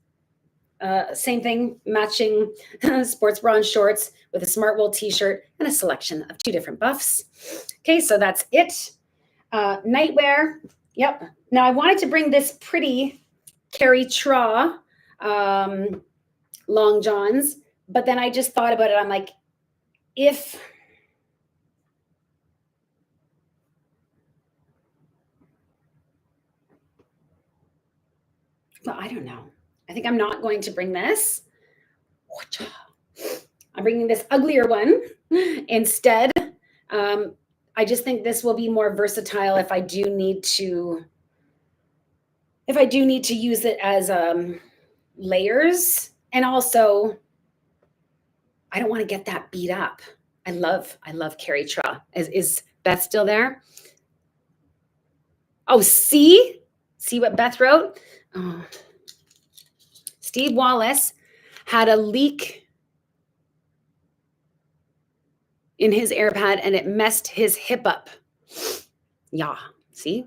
Same thing, matching sports bra and shorts with a Smartwool t-shirt and a selection of 2 different buffs. Okay, so that's it. Nightwear. Yep. Now I wanted to bring this pretty Carrie Tra long johns, but then I just thought about it. I'm like, if But I don't know. I think I'm not going to bring this. I'm bringing this uglier one instead. I just think this will be more versatile if I do need to use it as layers. And also, I don't want to get that beat up. I love Carrie Tra. Is Beth still there? Oh, see what Beth wrote? Oh. Steve Wallace had a leak in his AirPad and it messed his hip up. Yeah, see?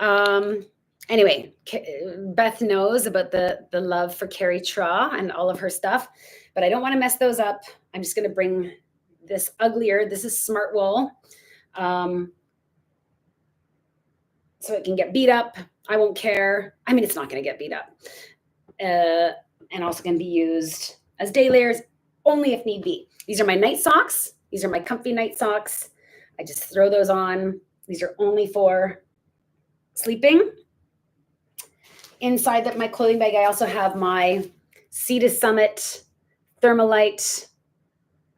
Anyway, Beth knows about the love for Carrie Tra and all of her stuff, but I don't want to mess those up. I'm just going to bring this uglier. This is Smartwool. So it can get beat up. I won't care. I mean, it's not going to get beat up. And also can be used as day layers only if need be. These are my night socks. These are my comfy night socks. I just throw those on. These are only for sleeping. Inside my clothing bag, I also have my Sea to Summit Thermalite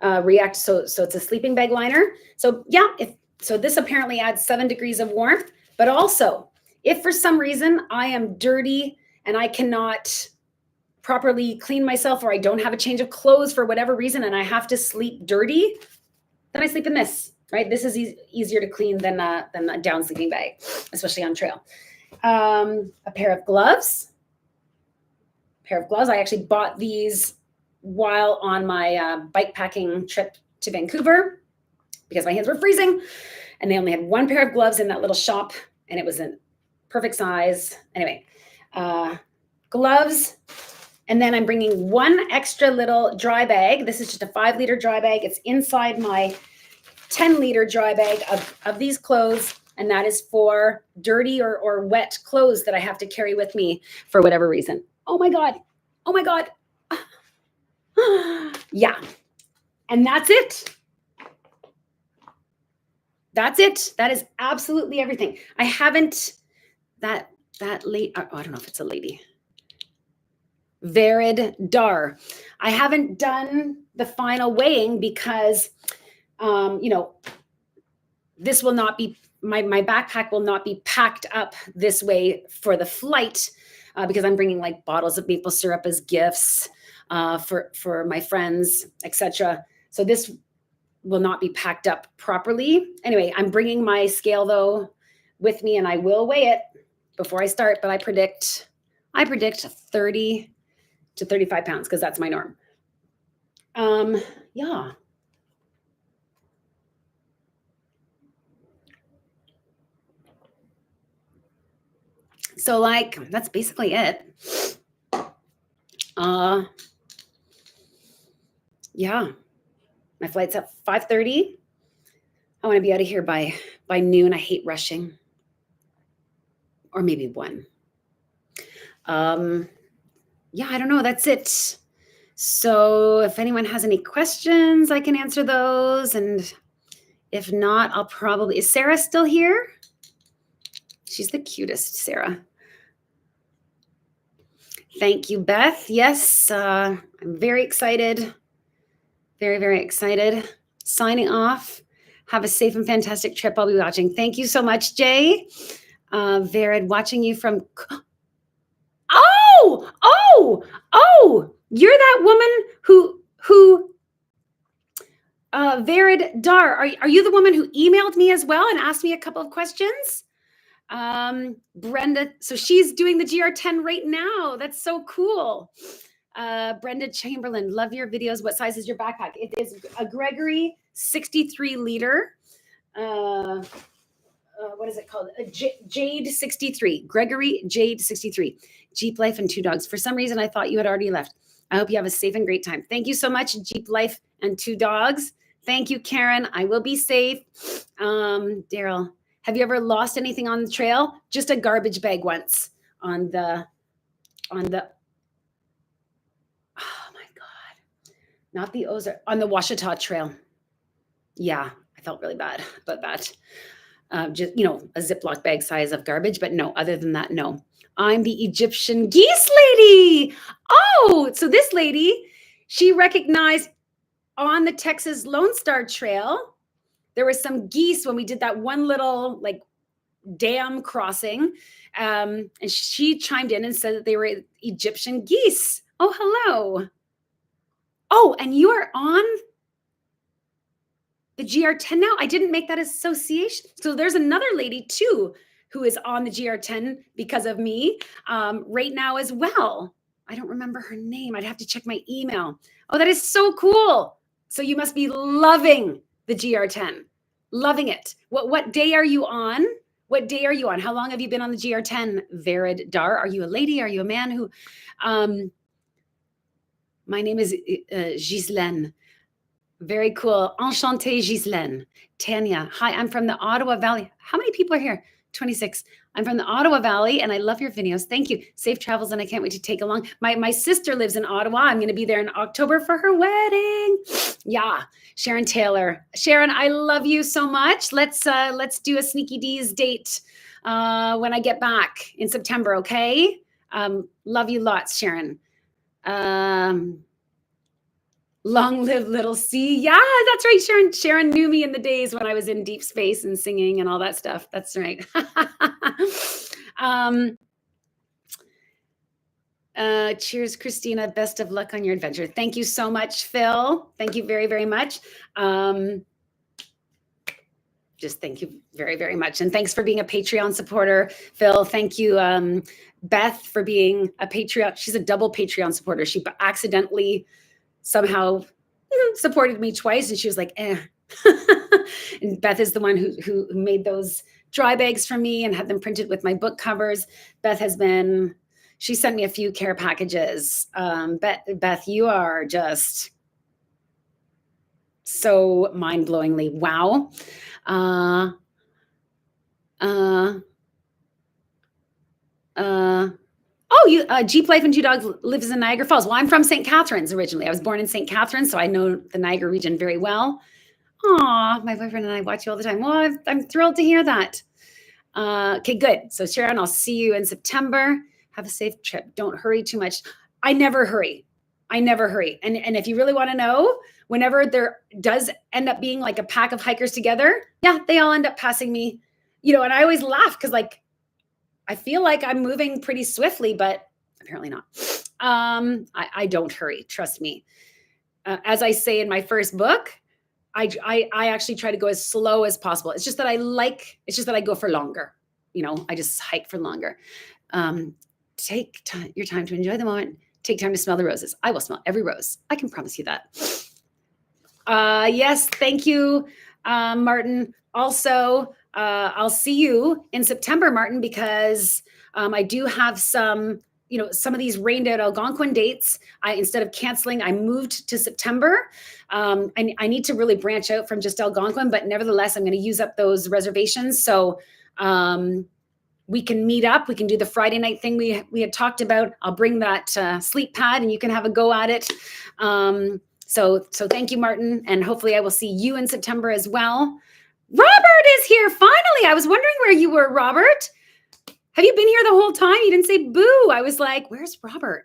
React. So it's a sleeping bag liner. So yeah, so this apparently adds 7 degrees of warmth. But also, if for some reason I am dirty and I cannot properly clean myself, or I don't have a change of clothes for whatever reason and I have to sleep dirty, then I sleep in this, right? This is easier to clean than a down sleeping bag, especially on trail. A pair of gloves. I actually bought these while on my bike packing trip to Vancouver because my hands were freezing and they only had one pair of gloves in that little shop and it was in perfect size. Anyway, gloves. And then I'm bringing one extra little dry bag. This is just a 5-liter dry bag. It's inside my 10-liter dry bag of these clothes. And that is for dirty or wet clothes that I have to carry with me for whatever reason. Oh my God. Yeah. And that's it. That is absolutely everything. I haven't, that late, I don't know if it's a lady. Verid Dar. I haven't done the final weighing because, this will not be, my backpack will not be packed up this way for the flight because I'm bringing like bottles of maple syrup as gifts for my friends, etc. So this will not be packed up properly. Anyway, I'm bringing my scale though with me and I will weigh it before I start, but I predict 30 to 35 pounds because that's my norm. Yeah. So like, that's basically it. Yeah. My flight's at 5:30. I want to be out of here by noon. I hate rushing. Or maybe 1. Yeah, I don't know. That's it. So if anyone has any questions, I can answer those. And if not, I'll probably, is Sarah still here? She's the cutest, Sarah. Thank you, Beth. Yes, I'm very excited. Very, very excited. Signing off. Have a safe and fantastic trip. I'll be watching. Thank you so much, Jay. Vered, watching you from... Oh, you're that woman who Vered Dar, are you the woman who emailed me as well and asked me a couple of questions? Brenda, so she's doing the GR10 right now. That's so cool. Brenda Chamberlain, love your videos. What size is your backpack? It is a Gregory 63 liter. What is it called? A Jade 63. Gregory Jade 63. Jeep Life and 2 dogs. For some reason, I thought you had already left. I hope you have a safe and great time. Thank you so much, Jeep Life and 2 dogs. Thank you, Karen. I will be safe. Daryl, have you ever lost anything on the trail? Just a garbage bag once on the, oh my God, not the Ozark, on the Washita Trail. Yeah, I felt really bad about that. just, a Ziploc bag size of garbage. But no, other than that, no. I'm the Egyptian geese lady. Oh, so this lady, she recognized on the Texas Lone Star Trail, there was some geese when we did that one little like dam crossing. And she chimed in and said that they were Egyptian geese. Oh, hello. Oh, and you are on the GR10 now? I didn't make that association. So there's another lady too who is on the GR10 because of me right now as well. I don't remember her name. I'd have to check my email. Oh, that is so cool. So you must be loving the GR10. Loving it. What day are you on? What day are you on? How long have you been on the GR10, Verid Dar? Are you a lady? Are you a man? Who? My name is Ghislaine. Very cool. Enchantée, Ghislaine. Tanya. Hi, I'm from the Ottawa Valley. How many people are here? 26. I'm from the Ottawa Valley and I love your videos. Thank you. Safe travels and I can't wait to take along. My sister lives in Ottawa. I'm going to be there in October for her wedding. Yeah. Sharon Taylor. Sharon, I love you so much. Let's do a Sneaky D's date when I get back in September, okay? Love you lots, Sharon. Long live Little C. Yeah, that's right, Sharon. Sharon knew me in the days when I was in deep space and singing and all that stuff. That's right. Cheers, Christina. Best of luck on your adventure. Thank you so much, Phil. Thank you very, very much. Just thank you very, very much. And thanks for being a Patreon supporter, Phil. Thank you, Beth, for being a Patreon. She's a double Patreon supporter. She accidentally somehow supported me twice and she was like, eh. And Beth is the one who made those dry bags for me and had them printed with my book covers. She sent me a few care packages. Beth, you are just so mind-blowingly wow. Jeep Life and Two Dogs lives in Niagara Falls. Well, I'm from St. Catharines originally. I was born in St. Catharines, so I know the Niagara region very well. Aw, my boyfriend and I watch you all the time. Well, I'm thrilled to hear that. Okay, good. So Sharon, I'll see you in September. Have a safe trip. Don't hurry too much. I never hurry. And if you really want to know, whenever there does end up being like a pack of hikers together, yeah, they all end up passing me, and I always laugh because like, I feel like I'm moving pretty swiftly, but apparently not. I don't hurry. Trust me. As I say in my first book, I actually try to go as slow as possible. It's just that I go for longer. I just hike for longer. Take your time to enjoy the moment. Take time to smell the roses. I will smell every rose. I can promise you that. Yes. Thank you, Martin. Also, I'll see you in September, Martin, because I do have some of these rained out Algonquin dates. Instead of canceling, I moved to September. I need to really branch out from just Algonquin, but nevertheless, I'm going to use up those reservations. So we can meet up. We can do the Friday night thing we had talked about. I'll bring that sleep pad and you can have a go at it. So thank you, Martin. And hopefully I will see you in September as well. Robert is here. Finally. I was wondering where you were, Robert. Have you been here the whole time? You didn't say boo. I was like, where's Robert?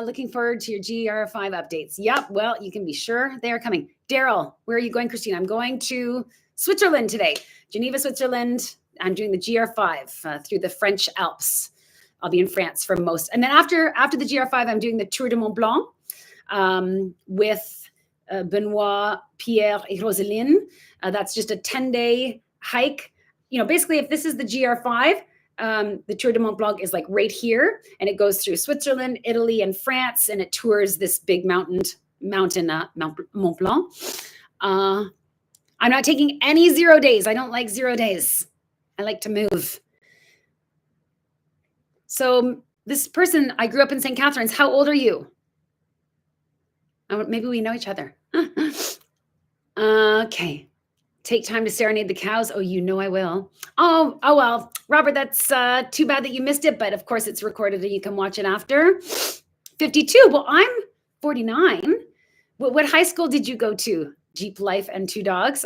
Looking forward to your GR5 updates. Yep. Well, you can be sure they are coming. Daryl, where are you going, Christine? I'm going to Switzerland today. Geneva, Switzerland. I'm doing the GR5 through the French Alps. I'll be in France for most. And then after the GR5, I'm doing the Tour de Mont Blanc with Benoit, Pierre, and Roseline. That's just a 10-day hike. Basically, if this is the GR5, the Tour de Mont Blanc is like right here, and it goes through Switzerland, Italy, and France, and it tours this big mountain, Mont Blanc. I'm not taking any 0 days. I don't like 0 days. I like to move. So this person, I grew up in St. Catharines. How old are you? Maybe we know each other. Okay. Take time to serenade the cows. Oh, I will. Oh, well, Robert, that's too bad that you missed it, but of course it's recorded and you can watch it after. 52. Well, I'm 49. What high school did you go to? Jeep Life and Two Dogs.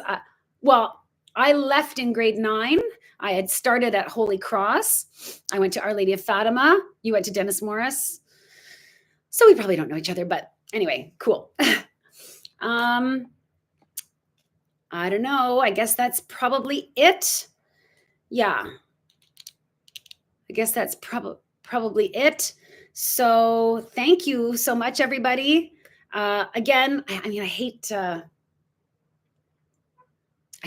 Well, I left in grade 9. I had started at Holy Cross. I went to Our Lady of Fatima. You went to Dennis Morris. So we probably don't know each other, but anyway, cool. I don't know. I guess that's probably it. Yeah. I guess that's probably it. So thank you so much, everybody. Again, I mean, I hate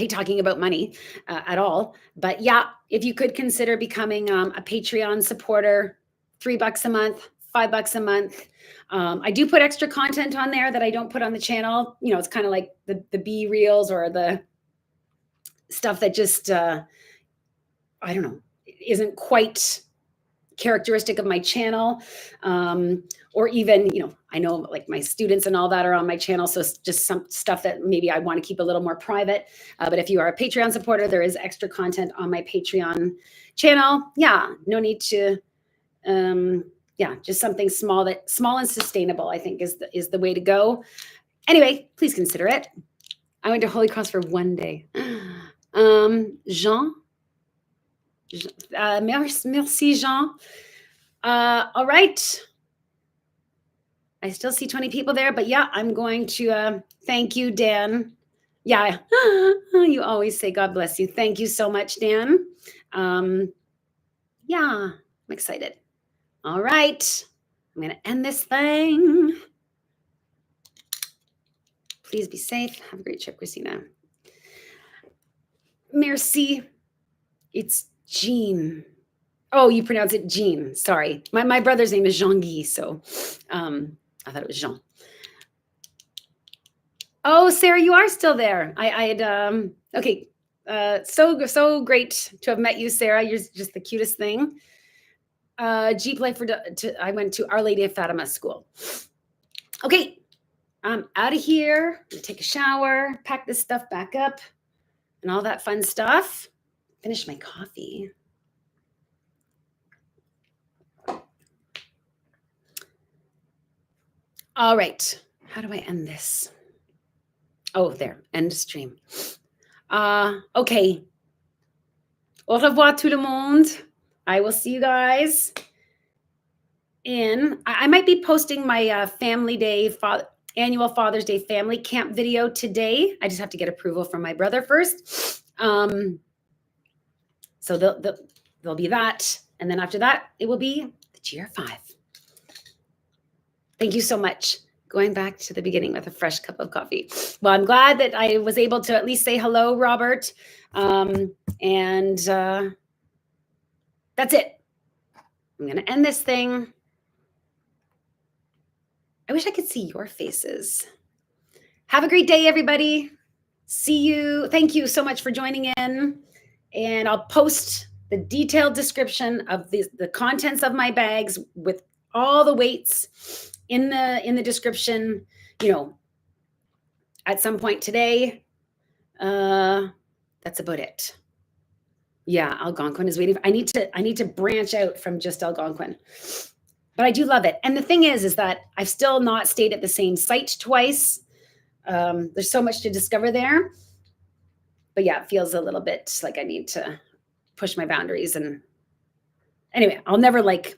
talking about money at all, but yeah, if you could consider becoming a Patreon supporter, $3 a month, $5 a month. I do put extra content on there that I don't put on the channel. You know, it's kind of like the B reels or the stuff that just I don't know, isn't quite characteristic of my channel. Or even, you know, I know like my students and all that are on my channel. So it's just some stuff that maybe I want to keep a little more private. But if you are a Patreon supporter, there is extra content on my Patreon channel. Yeah, no need to, yeah, just something small and sustainable, I think is the way to go. Anyway, please consider it. I went to Holy Cross for one day. Jean, merci, Jean. All right. I still see 20 people there, but yeah, I'm going to thank you, Dan. Yeah, you always say God bless you. Thank you so much, Dan. Yeah, I'm excited. All right, I'm going to end this thing. Please be safe. Have a great trip, Christina. Merci. It's Jean. Oh, you pronounce it Jean. Sorry. My brother's name is Jean-Guy, so I thought it was Jean. Oh, Sarah, you are still there. I had okay. So great to have met you, Sarah. You're just the cutest thing. G play I went to Our Lady of Fatima school. Okay, I'm out of here. I'm gonna take a shower, pack this stuff back up, and all that fun stuff. Finish my coffee. All right. How do I end this? Oh, there. End stream. Okay. Au revoir, tout le monde. I will see you guys I might be posting my family day, annual Father's Day family camp video today. I just have to get approval from my brother first. So there'll be that. And then after that, it will be the GR5. Thank you so much. Going back to the beginning with a fresh cup of coffee. Well, I'm glad that I was able to at least say hello, Robert. And that's it. I'm going to end this thing. I wish I could see your faces. Have a great day, everybody. See you. Thank you so much for joining in. And I'll post the detailed description of the contents of my bags with all the weights in the description, you know, at some point today. That's about it. Yeah, Algonquin is waiting. I need to branch out from just Algonquin. But I do love it. And the thing is that I've still not stayed at the same site twice. There's so much to discover there. But yeah, it feels a little bit like I need to push my boundaries. And anyway, I'll never like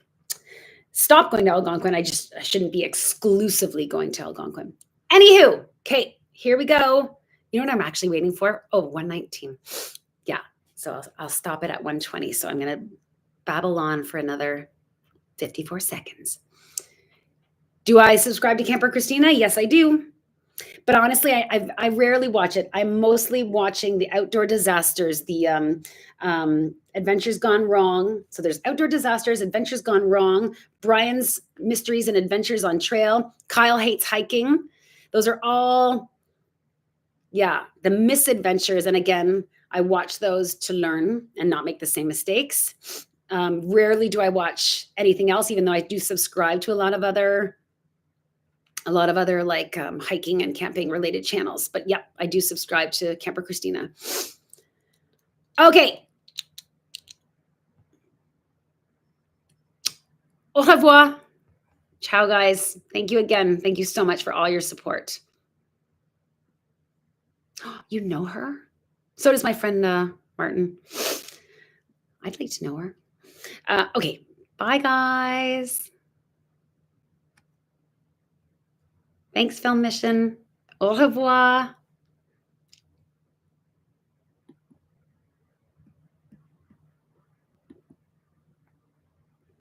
stop going to Algonquin. I shouldn't be exclusively going to Algonquin. Anywho, okay, here we go. You know what I'm actually waiting for? Oh, 119. Yeah, so I'll stop it at 120. So I'm going to babble on for another 54 seconds. Do I subscribe to Camper Christina? Yes, I do. But honestly, I rarely watch it. I'm mostly watching the outdoor disasters, the Adventures Gone Wrong. So there's outdoor disasters, Adventures Gone Wrong, Brian's Mysteries and Adventures on Trail, Kyle Hates Hiking. Those are all, yeah, the misadventures. And again, I watch those to learn and not make the same mistakes. Rarely do I watch anything else, even though I do subscribe to a lot of other like hiking and camping related channels. But yeah, I do subscribe to Camper Christina. Okay. Au revoir. Ciao, guys. Thank you again. Thank you so much for all your support. You know her? So does my friend, Martin. I'd like to know her. Okay. Bye, guys. Thanks, Film Mission. Au revoir.